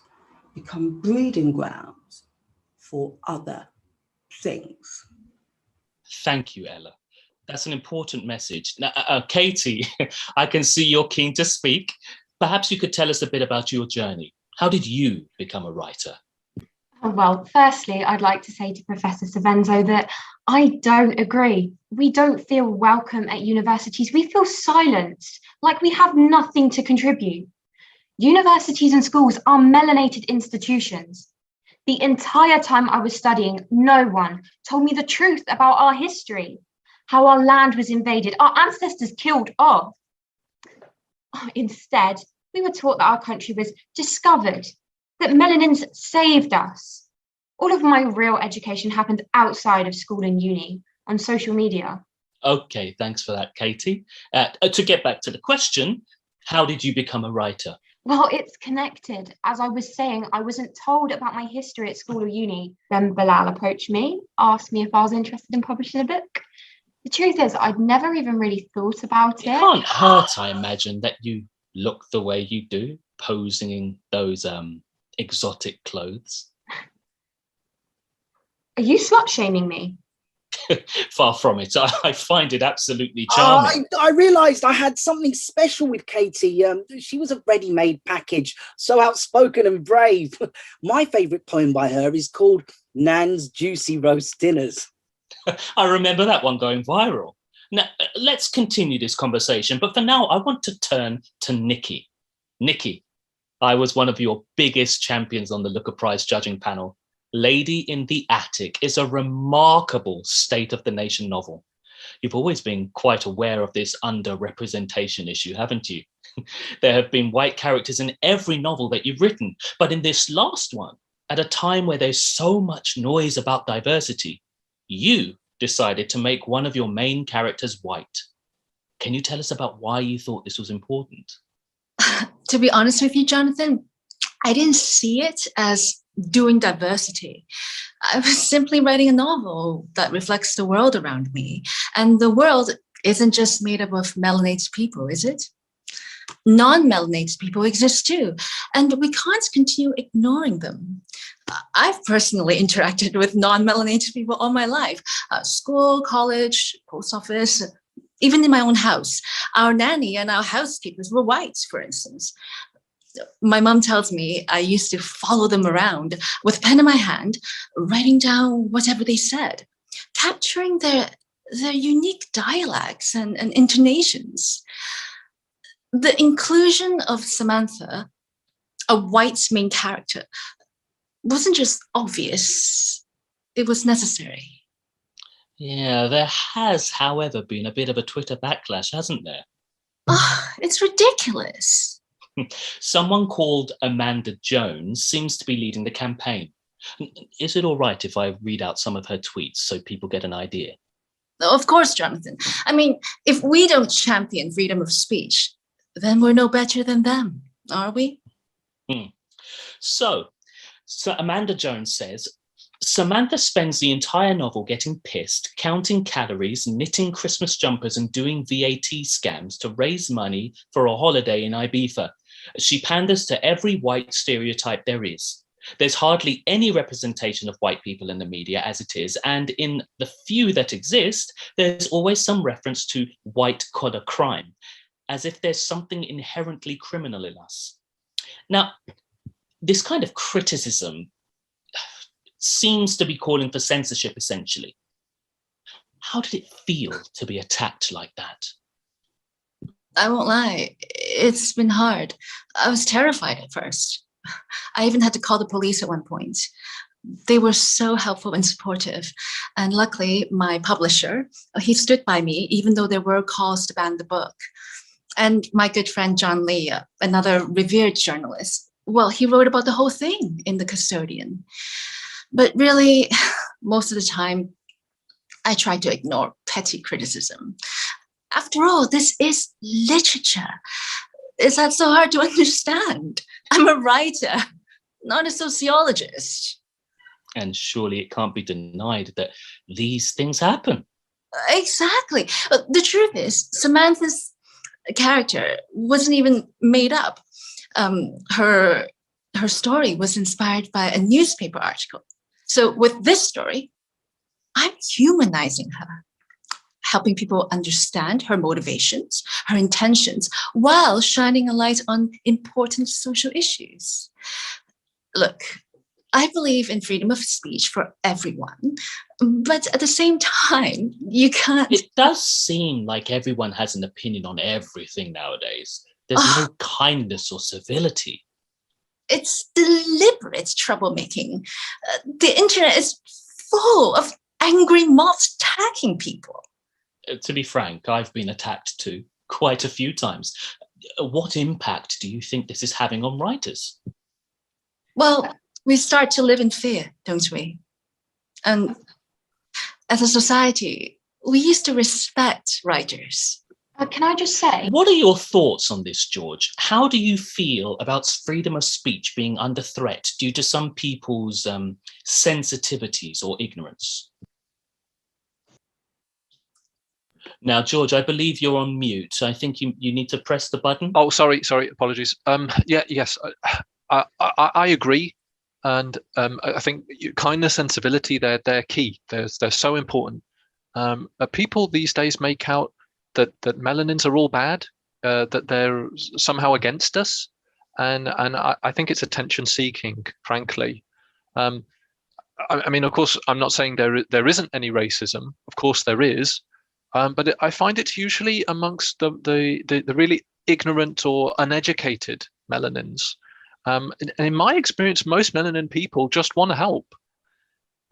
become breeding grounds for other things. Thank you, Ella. That's an important message. Now, Katie, I can see you're keen to speak. Perhaps you could tell us a bit about your journey. How did you become a writer? Well, firstly, I'd like to say to Professor Savenzo that I don't agree. We don't feel welcome at universities. We feel silenced, like we have nothing to contribute. Universities and schools are melanated institutions. The entire time I was studying, no one told me the truth about our history, how our land was invaded, our ancestors killed off. Instead, we were taught that our country was discovered, that melanins saved us. All of my real education happened outside of school and uni, on social media. Okay, thanks for that, Katie. To get back to the question, how did you become a writer? Well, it's connected. As I was saying, I wasn't told about my history at school or uni. Then Bilal approached me, asked me if I was interested in publishing a book. The truth is, I'd never even really thought about it. It can't hurt, I imagine, that you look the way you do, posing in those exotic clothes. Are you slut-shaming me? Far from it. I find it absolutely charming. I realised I had something special with Katie. She was a ready-made package, so outspoken and brave. My favourite poem by her is called Nan's Juicy Roast Dinners. I remember that one going viral. Now, let's continue this conversation, but for now, I want to turn to Nikki. Nikki, I was one of your biggest champions on the Looker Prize judging panel. Lady in the Attic is a remarkable state of the nation novel. You've always been quite aware of this underrepresentation issue, haven't you? There have been white characters in every novel that you've written, but in this last one, at a time where there's so much noise about diversity, you decided to make one of your main characters white. Can you tell us about why you thought this was important? To be honest with you, Jonathan, I didn't see it as doing diversity. I was simply writing a novel that reflects the world around me. And the world isn't just made up of melanated people, is it? Non-melanated people exist too, and we can't continue ignoring them. I've personally interacted with non-melanated people all my life, school, college, post office, even in my own house. Our nanny and our housekeepers were white, for instance. My mom tells me I used to follow them around with a pen in my hand, writing down whatever they said, capturing their unique dialects and intonations. The inclusion of Samantha, a white main character, wasn't just obvious, it was necessary. Yeah, there has, however, been a bit of a Twitter backlash, hasn't there? Oh, it's ridiculous. Someone called Amanda Jones seems to be leading the campaign. Is it all right if I read out some of her tweets so people get an idea? Of course, Jonathan. I mean, if we don't champion freedom of speech, then we're no better than them, are we? So Amanda Jones says, Samantha spends the entire novel getting pissed, counting calories, knitting Christmas jumpers and doing VAT scams to raise money for a holiday in Ibiza. She panders to every white stereotype there is. There's hardly any representation of white people in the media as it is, and in the few that exist, there's always some reference to white-collar crime, as if there's something inherently criminal in us. Now, this kind of criticism seems to be calling for censorship, essentially. How did it feel to be attacked like that? I won't lie, it's been hard. I was terrified at first. I even had to call the police at one point. They were so helpful and supportive. And luckily, my publisher, he stood by me, even though there were calls to ban the book. And my good friend, John Lee, another revered journalist, well, he wrote about the whole thing in The Custodian. But really, most of the time, I tried to ignore petty criticism. After all, this is literature. Is that so hard to understand? I'm a writer, not a sociologist. And surely it can't be denied that these things happen. Exactly. The truth is, Samantha's character wasn't even made up. Her story was inspired by a newspaper article. So with this story, I'm humanizing her, helping people understand her motivations, her intentions, while shining a light on important social issues. Look, I believe in freedom of speech for everyone, but at the same time, you can't... It does seem like everyone has an opinion on everything nowadays. There's no kindness or civility. It's deliberate troublemaking. The internet is full of angry mobs attacking people. To be frank, I've been attacked too, quite a few times. What impact do you think this is having on writers? Well, we start to live in fear, don't we? And as a society, we used to respect writers. Can I just say? What are your thoughts on this, George? How do you feel about freedom of speech being under threat due to some people's sensitivities or ignorance? Now, George, I believe you're on mute. I think you need to press the button. Oh, sorry, apologies. Yes, I agree. And I think kindness and civility, they're key. They're so important. People these days make out that melanins are all bad, that they're somehow against us. And I think it's attention seeking, frankly. I mean, of course, I'm not saying there isn't any racism. Of course there is. But I find it's usually amongst the really ignorant or uneducated melanins. And in my experience, most melanin people just want to help.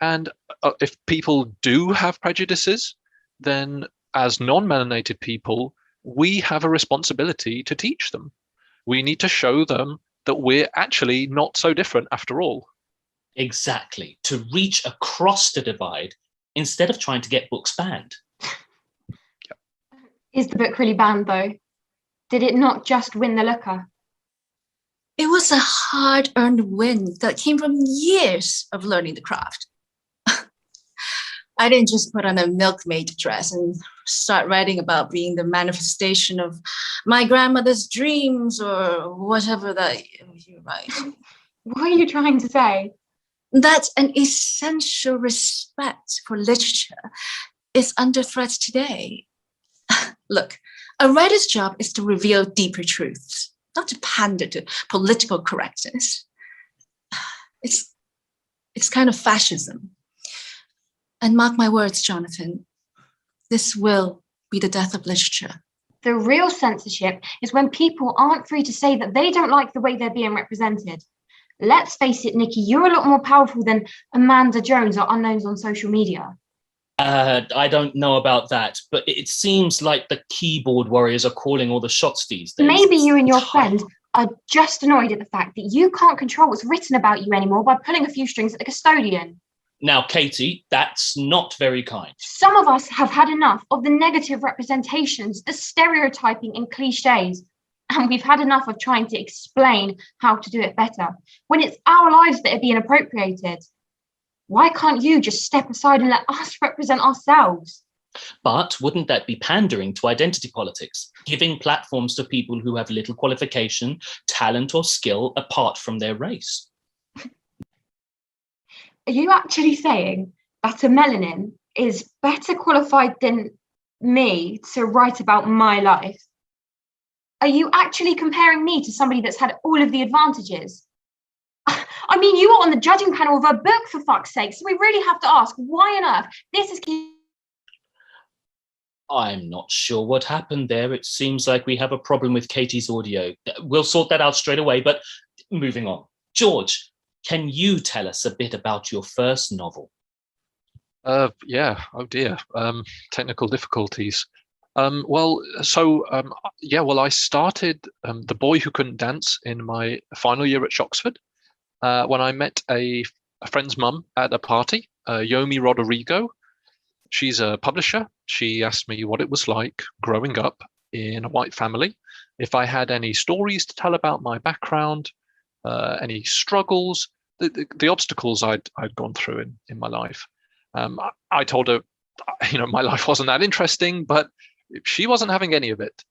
And if people do have prejudices, then as non-melanated people, we have a responsibility to teach them. We need to show them that we're actually not so different after all. Exactly, to reach across the divide instead of trying to get books banned. Is the book really banned, though? Did it not just win the Looker? It was a hard-earned win that came from years of learning the craft. I didn't just put on a milkmaid dress and start writing about being the manifestation of my grandmother's dreams or whatever that you write. What are you trying to say? That an essential respect for literature is under threat today. Look, a writer's job is to reveal deeper truths, not to pander to political correctness. It's kind of fascism. And mark my words, Jonathan, this will be the death of literature. The real censorship is when people aren't free to say that they don't like the way they're being represented. Let's face it, Nikki, you're a lot more powerful than Amanda Jones or unknowns on social media. I don't know about that, but it seems like the keyboard warriors are calling all the shots these days. Maybe you and your friend are just annoyed at the fact that you can't control what's written about you anymore by pulling a few strings at the custodian. Now, Katie, that's not very kind. Some of us have had enough of the negative representations, the stereotyping and cliches, and we've had enough of trying to explain how to do it better when it's our lives that are being appropriated. Why can't you just step aside and let us represent ourselves? But wouldn't that be pandering to identity politics, giving platforms to people who have little qualification, talent or skill apart from their race? Are you actually saying that a melanin is better qualified than me to write about my life? Are you actually comparing me to somebody that's had all of the advantages? I mean, you were on the judging panel of a book, for fuck's sake, so we really have to ask, why on earth this is... I'm not sure what happened there. It seems like we have a problem with Katie's audio. We'll sort that out straight away, but moving on. George, can you tell us a bit about your first novel? Yeah, oh dear, technical difficulties. I started The Boy Who Couldn't Dance in my final year at Shoxford when I met a friend's mum at a party, Yomi Rodrigo. She's a publisher. She asked me what it was like growing up in a white family, if I had any stories to tell about my background, any struggles, the obstacles I'd gone through in my life. I told her, my life wasn't that interesting, but she wasn't having any of it.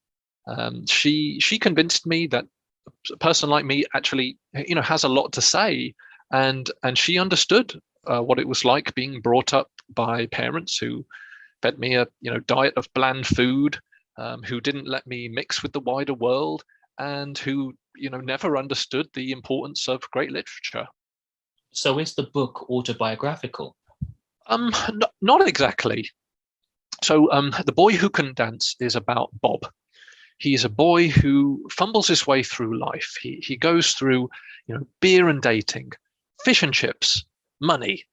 She convinced me that a person like me actually, has a lot to say, and she understood what it was like being brought up by parents who fed me a diet of bland food, who didn't let me mix with the wider world, and who never understood the importance of great literature. So is the book autobiographical? Not exactly. So The Boy Who Couldn't Dance is about Bob. He's a boy who fumbles his way through life. He goes through beer and dating, fish and chips, money.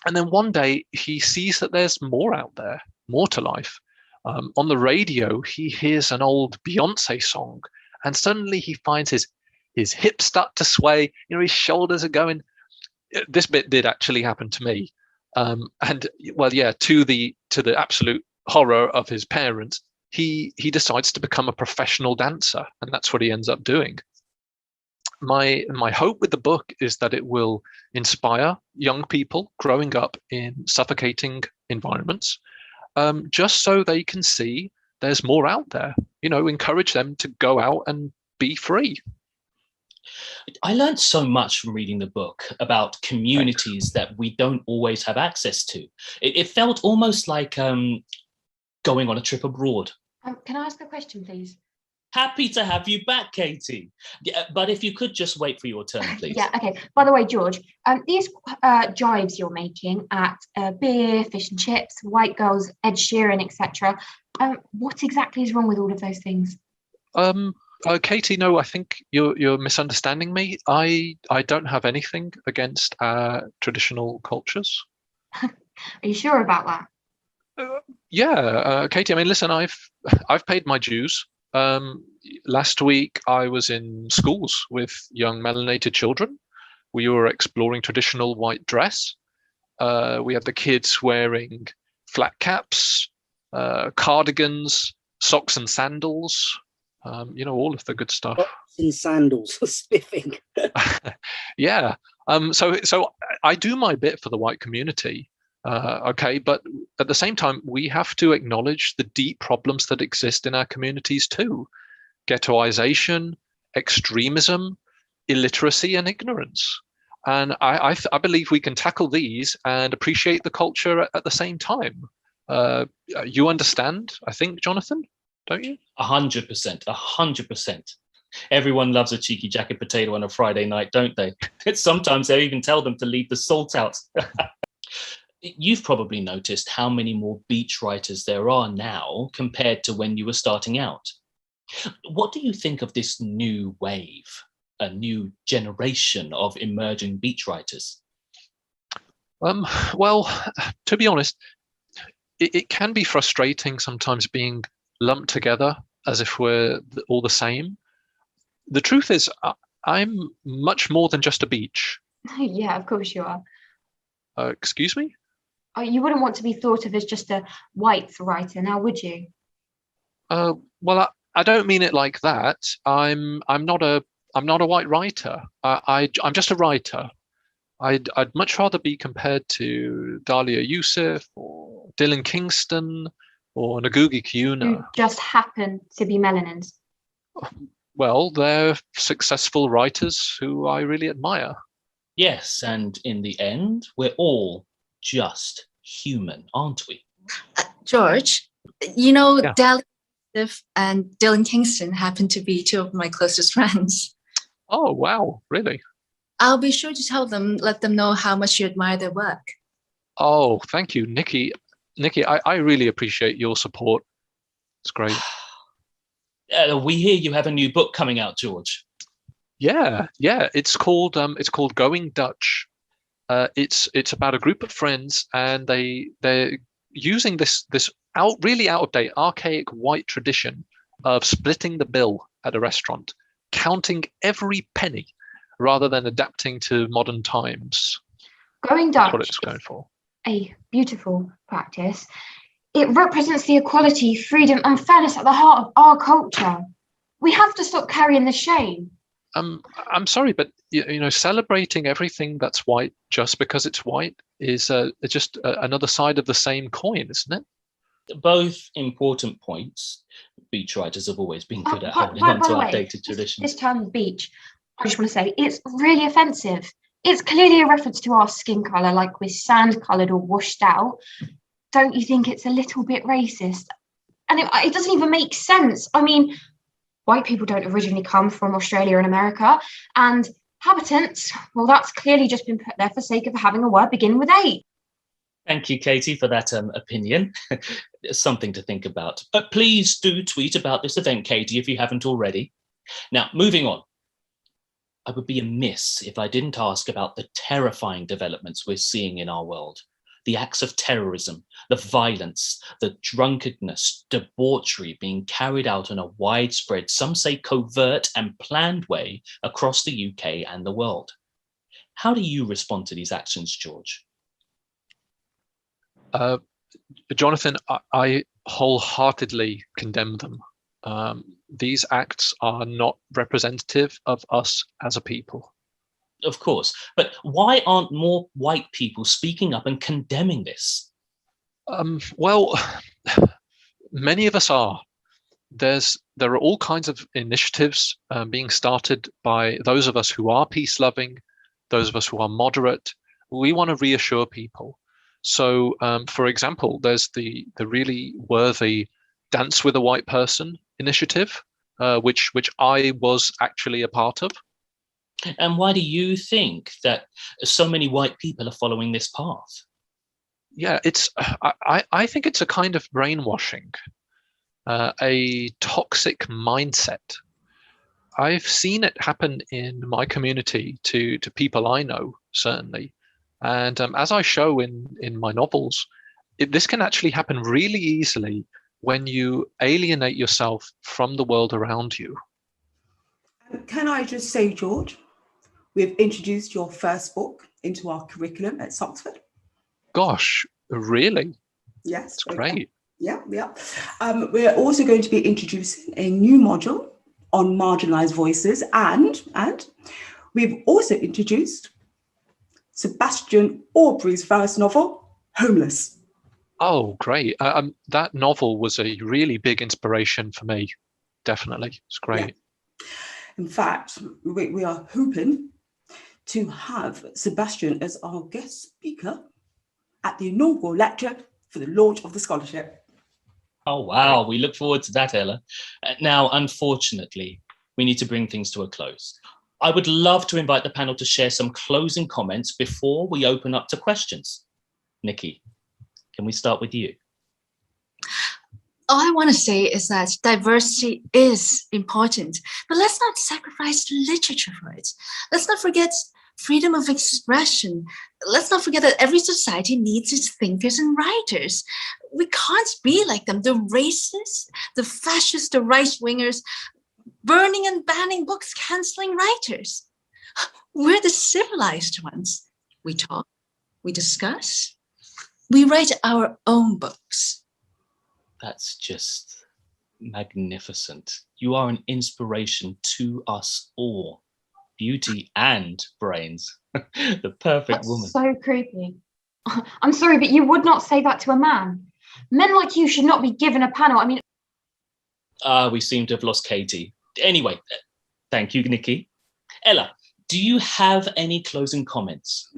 And then one day he sees that there's more out there, more to life. On the radio, he hears an old Beyonce song, and suddenly he finds his hips start to sway, his shoulders are going. This bit did actually happen to me. To the absolute horror of his parents, he decides to become a professional dancer, and that's what he ends up doing. My hope with the book is that it will inspire young people growing up in suffocating environments, just so they can see there's more out there, encourage them to go out and be free. I learned so much from reading the book about communities that we don't always have access to. It felt almost like going on a trip abroad. Can I ask a question, please? Happy to have you back, Katie. Yeah, but if you could just wait for your turn, please. Yeah, okay. By the way, George, these jives you're making at beer, fish and chips, white girls, Ed Sheeran, etc. What exactly is wrong with all of those things? Katie, no, I think you're misunderstanding me. I don't have anything against traditional cultures. Are you sure about that? Katie. I mean, listen, I've paid my dues. Last week I was in schools with young melanated children. We were exploring traditional white dress. We had the kids wearing flat caps, cardigans, socks and sandals. All of the good stuff. in sandals, spiffing. Yeah. So I do my bit for the white community. Okay, but at the same time, we have to acknowledge the deep problems that exist in our communities too: ghettoization, extremism, illiteracy, and ignorance. And I believe we can tackle these and appreciate the culture at the same time. You understand, I think, Jonathan, don't you? 100%, 100%. Everyone loves a cheeky jacket potato on a Friday night, don't they? Sometimes they even tell them to leave the salt out. You've probably noticed how many more beach writers there are now compared to when you were starting out. What do you think of this new wave, a new generation of emerging beach writers? Well, to be honest, it can be frustrating sometimes being lumped together as if we're all the same. The truth is, I'm much more than just a beach. Yeah, of course you are. Excuse me? Oh, you wouldn't want to be thought of as just a white writer, now would you? Well, I don't mean it like that. I'm not a white writer. I'm just a writer. I'd much rather be compared to Dahlia Yusuf or Dylan Kingston or Ngugi Kiuna. Who just happen to be melanins. Well, they're successful writers who I really admire. Yes, and in the end, we're all just human, aren't we? George, you know, Yeah. Dahlia Yusuf and Dylan Kingston happen to be two of my closest friends. Oh, wow, really? I'll be sure to let them know how much you admire their work. Oh, thank you, Nikki. Nikki, I really appreciate your support. It's great. We hear you have a new book coming out, George. Yeah. It's called Going Dutch. It's about a group of friends, and they're using this really out of date, archaic white tradition of splitting the bill at a restaurant, counting every penny, rather than adapting to modern times. Going That's Dutch what it's going for. a beautiful practice. It represents the equality, freedom, and fairness at the heart of our culture. We have to stop carrying the shame. I'm sorry, but you know, celebrating everything that's white just because it's white is just another side of the same coin, isn't it? Both important points. Beach writers have always been good at holding By on to the way, outdated traditions. This term beach, I just want to say, it's really offensive. It's clearly a reference to our skin colour, like we're sand-coloured or washed out. Don't you think it's a little bit racist? And it doesn't even make sense. I mean, white people don't originally come from Australia and America, and habitants, well, that's clearly just been put there for sake of having a word beginning with A. Thank you, Katie, for that opinion. Something to think about. But please do tweet about this event, Katie, if you haven't already. Now, moving on. I would be amiss if I didn't ask about the terrifying developments we're seeing in our world. The acts of terrorism, the violence, the drunkenness, debauchery being carried out in a widespread, some say covert and planned way across the UK and the world. How do you respond to these actions, George? Jonathan, I wholeheartedly condemn them. These acts are not representative of us as a people. Of course, but why aren't more white people speaking up and condemning this? Well, many of us are. There are all kinds of initiatives being started by those of us who are peace-loving, those of us who are moderate. We want to reassure people. So, for example, there's the really worthy Dance with a White Person initiative, which I was actually a part of. And why do you think that so many white people are following this path? Yeah, I think it's a kind of brainwashing, a toxic mindset. I've seen it happen in my community to people I know, certainly. And as I show in my novels, this can actually happen really easily when you alienate yourself from the world around you. Can I just say, George, we've introduced your first book into our curriculum at Oxford. Gosh, really? Yes. That's great. Yeah. We're also going to be introducing a new module on marginalised voices, and we've also introduced Sebastian Aubrey's first novel, Homeless. Oh, great. That novel was a really big inspiration for me. Definitely. It's great. Yeah. In fact, we are hoping to have Sebastian as our guest speaker at the inaugural lecture for the launch of the scholarship. Oh, wow. We look forward to that, Ella. Now, unfortunately, we need to bring things to a close. I would love to invite the panel to share some closing comments before we open up to questions. Nikki, can we start with you? All I want to say is that diversity is important, but let's not sacrifice literature for it. Let's not forget freedom of expression. Let's not forget that every society needs its thinkers and writers. We can't be like them, the racists, the fascists, the right-wingers, burning and banning books, canceling writers. We're the civilized ones. We talk, we discuss, we write our own books. That's just magnificent. You are an inspiration to us all. Beauty and brains. The perfect woman. So creepy. I'm sorry, but you would not say that to a man. Men like you should not be given a panel. I mean... We seem to have lost Katie. Anyway, thank you, Nikki. Ella, do you have any closing comments?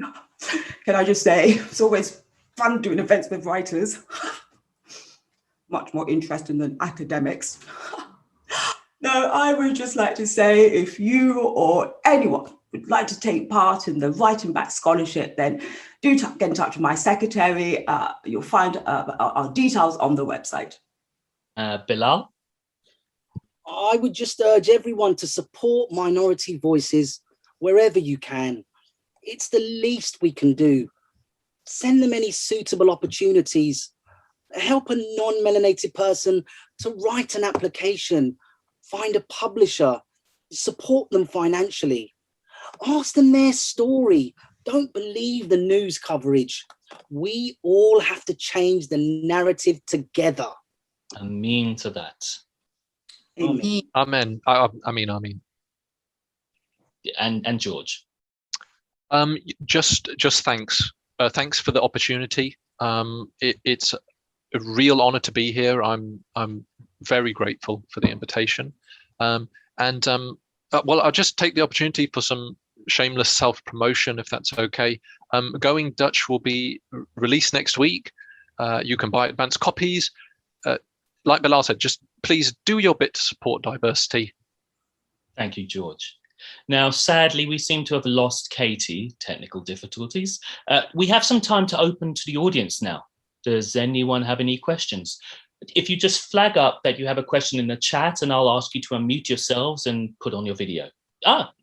Can I just say, it's always fun doing events with writers. Much more interesting than academics. No, I would just like to say, if you or anyone would like to take part in the Writing Back Scholarship, then do get in touch with my secretary. You'll find our details on the website. Bilal? I would just urge everyone to support minority voices wherever you can. It's the least we can do. Send them any suitable opportunities. Help a non-melanated person to write an application, find a publisher, support them financially. Ask them their story. Don't believe the news coverage. We all have to change the narrative together. Amen to that. Amen. Amen. Amen. And George? Just thanks. Thanks for the opportunity. It's a real honor to be here. I'm very grateful for the invitation. Well, I'll just take the opportunity for some shameless self-promotion, if that's okay. Going Dutch will be released next week. You can buy advanced copies. Like Bilal said, just please do your bit to support diversity. Thank you, George. Now, sadly, we seem to have lost Katie, technical difficulties. We have some time to open to the audience now. Does anyone have any questions? If you just flag up that you have a question in the chat, and I'll ask you to unmute yourselves and put on your video.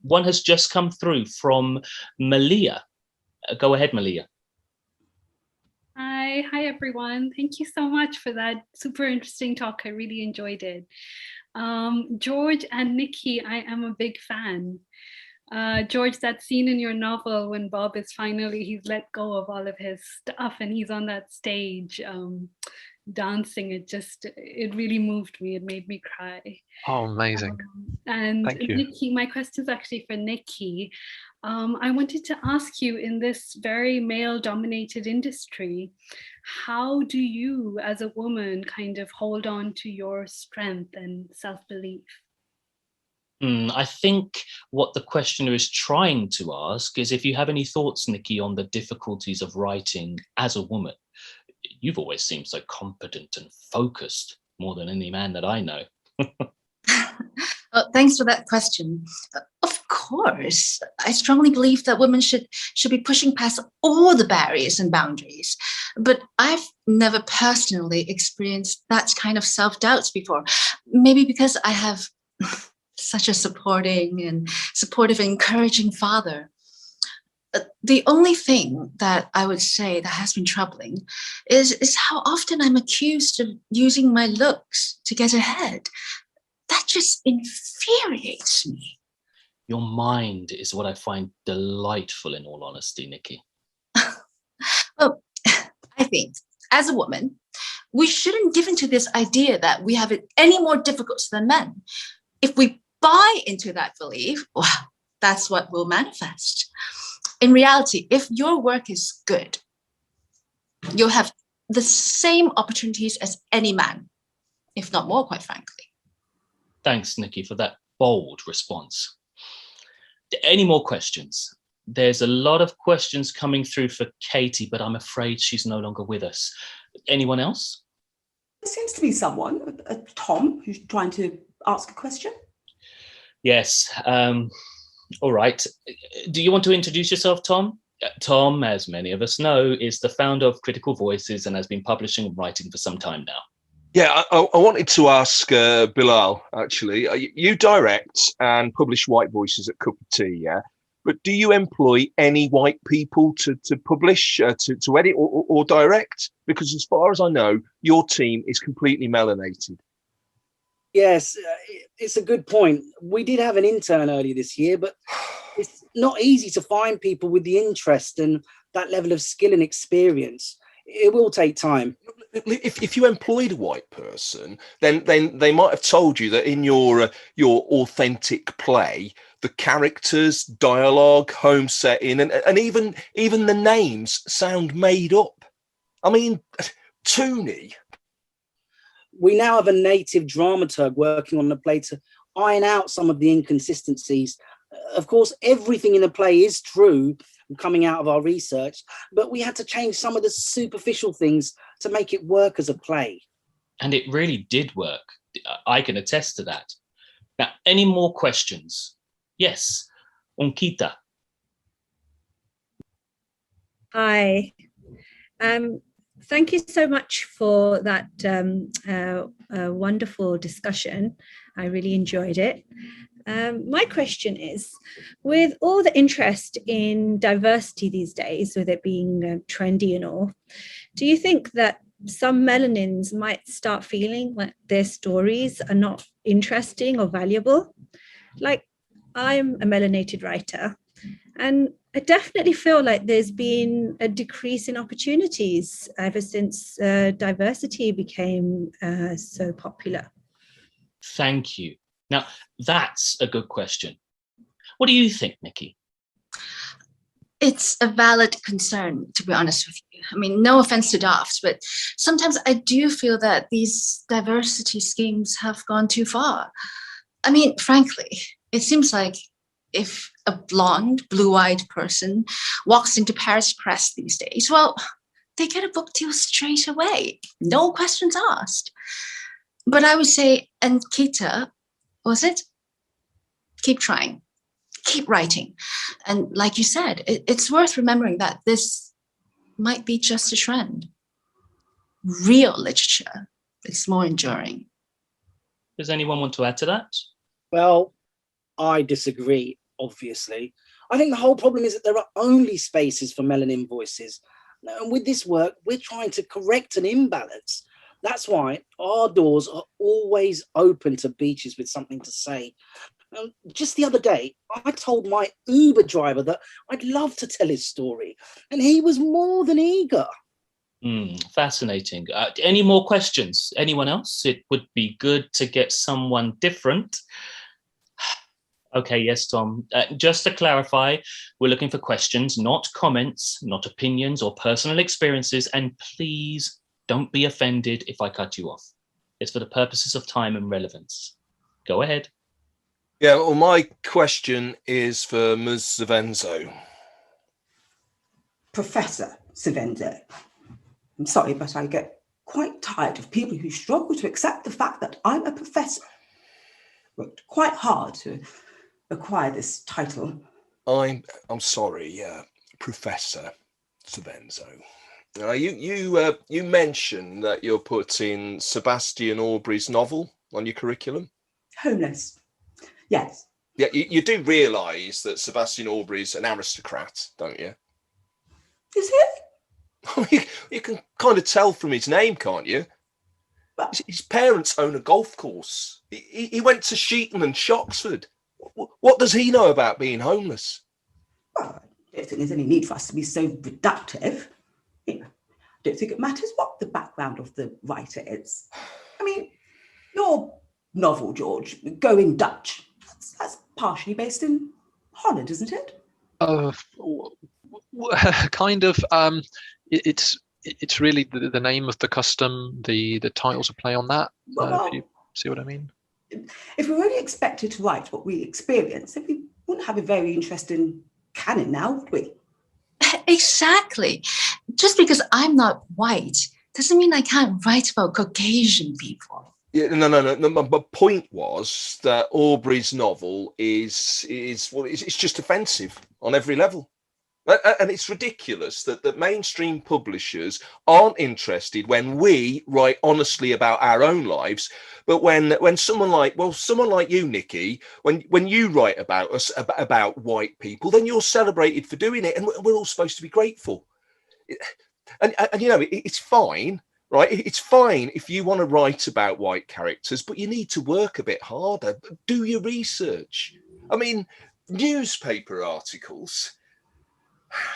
One has just come through from Malia. Go ahead, Malia. Hi everyone. Thank you so much for that super interesting talk. I really enjoyed it. George and Nikki, I am a big fan. George, that scene in your novel when Bob is he's let go of all of his stuff and he's on that stage dancing, it really moved me. It made me cry. Oh, amazing. And thank you. Nikki, my question is actually for Nikki. I wanted to ask you, in this very male-dominated industry, how do you, as a woman, kind of hold on to your strength and self-belief? I think what the questioner is trying to ask is if you have any thoughts, Nikki, on the difficulties of writing as a woman. You've always seemed so competent and focused, more than any man that I know. Thanks for that question. Of course, I strongly believe that women should be pushing past all the barriers and boundaries. But I've never personally experienced that kind of self-doubts before. Maybe because I have such a supportive, encouraging father. The only thing that I would say that has been troubling is how often I'm accused of using my looks to get ahead. That just infuriates me. Your mind is what I find delightful, in all honesty, Nikki. Well, I think, as a woman, we shouldn't give into this idea that we have it any more difficult than men. If we buy into that belief, well, that's what will manifest. In reality, if your work is good, you'll have the same opportunities as any man, if not more, quite frankly. Thanks, Nikki, for that bold response. Any more questions? There's a lot of questions coming through for Katie, but I'm afraid she's no longer with us. Anyone else? There seems to be someone, Tom, who's trying to ask a question. Yes. All right. Do you want to introduce yourself, Tom? Tom, as many of us know, is the founder of Critical Voices and has been publishing and writing for some time now. Yeah, I wanted to ask Bilal, actually. You direct and publish White Voices at Cup of Tea, yeah? But do you employ any white people to publish, to edit or direct? Because as far as I know, your team is completely melanated. Yes, it's a good point. We did have an intern earlier this year, but it's not easy to find people with the interest and that level of skill and experience. It will take time. If you employed a white person, then they might have told you that in your authentic play, the characters, dialogue, home setting, and even the names sound made up. I mean, Tooney. We now have a native dramaturg working on the play to iron out some of the inconsistencies. Of course, everything in the play is true coming out of our research, but we had to change some of the superficial things to make it work as a play. And it really did work. I can attest to that. Now, any more questions? Yes, Unkita. Hi. Thank you so much for that wonderful discussion. I really enjoyed it. My question is, with all the interest in diversity these days, with it being trendy and all, do you think that some melanins might start feeling like their stories are not interesting or valuable? Like, I'm a melanated writer, and I definitely feel like there's been a decrease in opportunities ever since diversity became so popular. Thank you. Now, that's a good question. What do you think, Nikki? It's a valid concern, to be honest with you. I mean, no offense to DAFs, but sometimes I do feel that these diversity schemes have gone too far. I mean, frankly, it seems like if a blonde, blue-eyed person walks into Paris Press these days, well, they get a book deal straight away. No questions asked. But I would say, and Kita, was it? Keep trying, keep writing. And like you said, it's worth remembering that this might be just a trend. Real literature is more enduring. Does anyone want to add to that? Well, I disagree, obviously. I think the whole problem is that there are only spaces for melanin voices. And with this work, we're trying to correct an imbalance. That's why our doors are always open to beaches with something to say. Just the other day, I told my Uber driver that I'd love to tell his story, and he was more than eager. Fascinating. Any more questions? Anyone else? It would be good to get someone different. Okay, yes, Tom. Just to clarify, we're looking for questions, not comments, not opinions or personal experiences, and please don't be offended if I cut you off. It's for the purposes of time and relevance. Go ahead. Yeah, well, my question is for Ms. Savenzo. Professor Savenzo, I'm sorry, but I get quite tired of people who struggle to accept the fact that I'm a professor. Worked quite hard to acquire this title. I'm sorry, Professor Savenzo. You mentioned that you're putting Sebastian Aubrey's novel on your curriculum. Homeless. Yes. Yeah, you do realise that Sebastian Aubrey's an aristocrat, don't you? Is he? You can kind of tell from his name, can't you? But his parents own a golf course. He went to Sheaton and Shoxford. What does he know about being homeless? Well, I don't think there's any need for us to be so reductive. I don't think it matters what the background of the writer is. I mean, your novel, George, Going Dutch, That's partially based in Holland, isn't it? Kind of. It's really the name of the custom. The titles are play on that. If you see what I mean. If we were only expected to write what we experience, then we wouldn't have a very interesting canon now, would we? Exactly. Just because I'm not white doesn't mean I can't write about Caucasian people. Yeah, no. My point was that Aubrey's novel is well, it's just offensive on every level. And it's ridiculous that mainstream publishers aren't interested when we write honestly about our own lives, but when someone like you, Nikki, when you write about us, about white people, then you're celebrated for doing it, and we're all supposed to be grateful. And you know, it's fine, right? It's fine if you want to write about white characters, but you need to work a bit harder. Do your research. I mean, newspaper articles.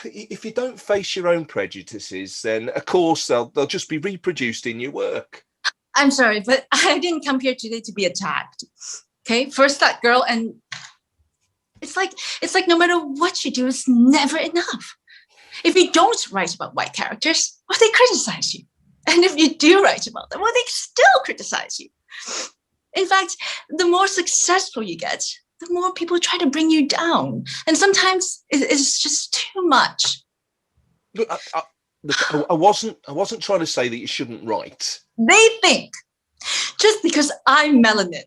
If you don't face your own prejudices, then of course they'll just be reproduced in your work. I'm sorry, but I didn't come here today to be attacked. Okay, first that girl, and it's like no matter what you do, it's never enough. If you don't write about white characters, well, they criticize you, and if you do write about them, well, they still criticize you. In fact, the more successful you get, the more people try to bring you down. And sometimes it's just too much. Look, I wasn't trying to say that you shouldn't write. They think just because I'm melanin,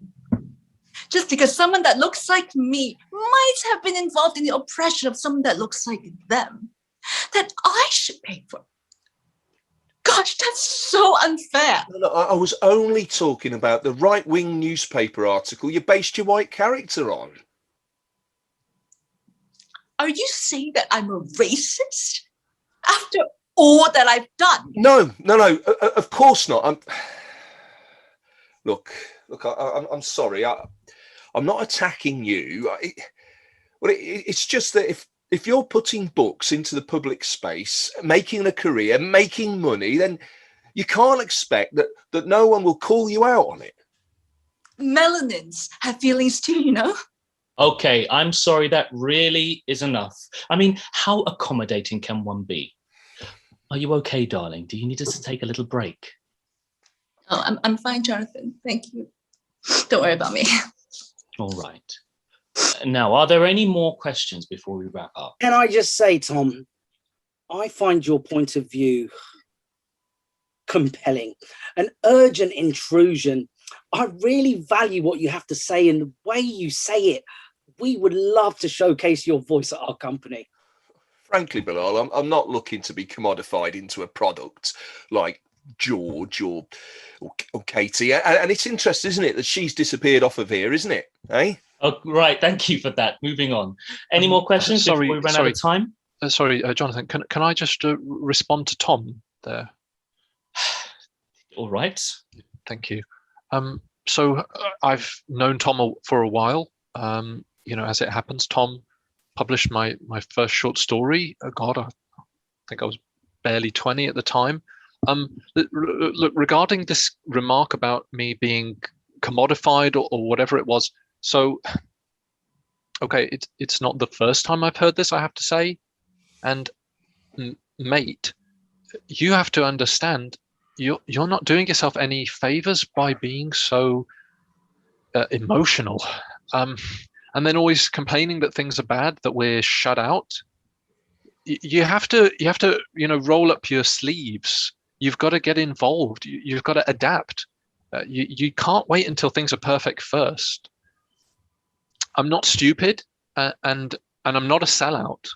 just because someone that looks like me might have been involved in the oppression of someone that looks like them, that I should pay for. Gosh, that's so unfair. No, I was only talking about the right-wing newspaper article you based your white character on. Are you saying that I'm a racist after all that I've done? No, of course not. Look, I'm sorry. I'm not attacking you. It's just that if you're putting books into the public space, making a career, making money, then you can't expect that no one will call you out on it. Melanins have feelings too, you know? Okay, I'm sorry, that really is enough. I mean, how accommodating can one be? Are you okay, darling? Do you need us to take a little break? Oh, I'm fine, Jonathan. Thank you. Don't worry about me. All right. Now, are there any more questions before we wrap up? Can I just say, Tom, I find your point of view compelling, an urgent intrusion. I really value what you have to say and the way you say it. We would love to showcase your voice at our company. Frankly, Bilal, I'm not looking to be commodified into a product like George or Katie. And it's interesting, isn't it, that she's disappeared off of here, isn't it? Eh? Oh, right. Thank you for that. Moving on. Any more questions before we run out of time? Sorry, Jonathan, can I just respond to Tom there? All right. Thank you. So I've known Tom for a while. As it happens, Tom published my first short story. Oh God, I think I was barely 20 at the time. Look, regarding this remark about me being commodified or whatever it was. So, okay, it's not the first time I've heard this, I have to say. And mate, you have to understand, you're not doing yourself any favors by being so emotional. And then always complaining that things are bad, that we're shut out. You have to roll up your sleeves. You've got to get involved. You've got to adapt. You can't wait until things are perfect first. I'm not stupid, and I'm not a sellout.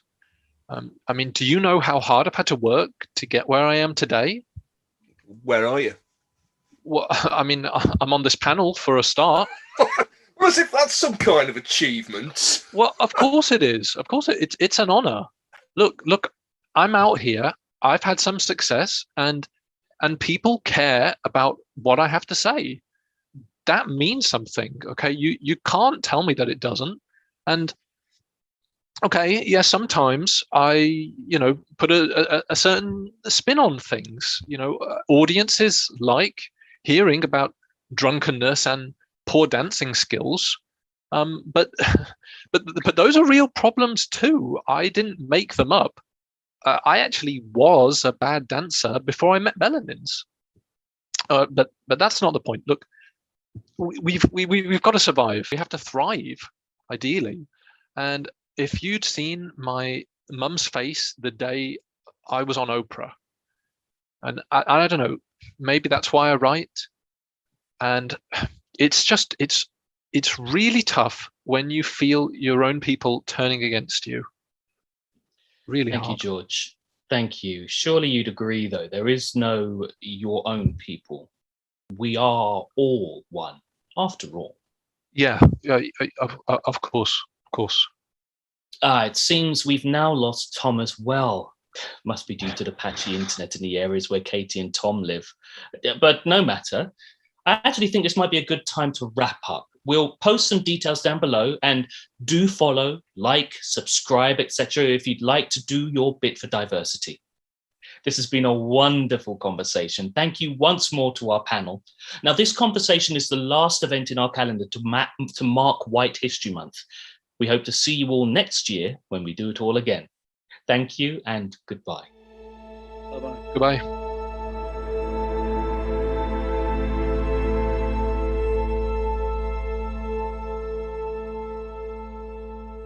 I mean, do you know how hard I've had to work to get where I am today? Where are you? Well, I mean, I'm on this panel for a start. Well, as if that's some kind of achievement. Well, of course it is. Of course it's an honor. Look, I'm out here. I've had some success, and people care about what I have to say. That means something. Okay, you can't tell me that it doesn't. And okay, yeah, sometimes I put a certain spin on things. Audiences like hearing about drunkenness and poor dancing skills. But but those are real problems too. I didn't make them up. I actually was a bad dancer before I met melanins. But that's not the point. Look, we've got to survive. We have to thrive, ideally. And if you'd seen my mum's face the day I was on Oprah, and I don't know, maybe that's why I write. And it's really tough when you feel your own people turning against you. Really Thank hard. you, George. Thank you. Surely you'd agree, though, there is no your own people. We are all one, after all. Yeah, of course, of course. It seems we've now lost Tom as well. Must be due to the patchy internet in the areas where Katie and Tom live. But no matter. I actually think this might be a good time to wrap up. We'll post some details down below, and do follow, like, subscribe, etc. if you'd like to do your bit for diversity. This has been a wonderful conversation. Thank you once more to our panel. Now, this conversation is the last event in our calendar to mark White History Month. We hope to see you all next year when we do it all again. Thank you and goodbye. Bye-bye. Goodbye.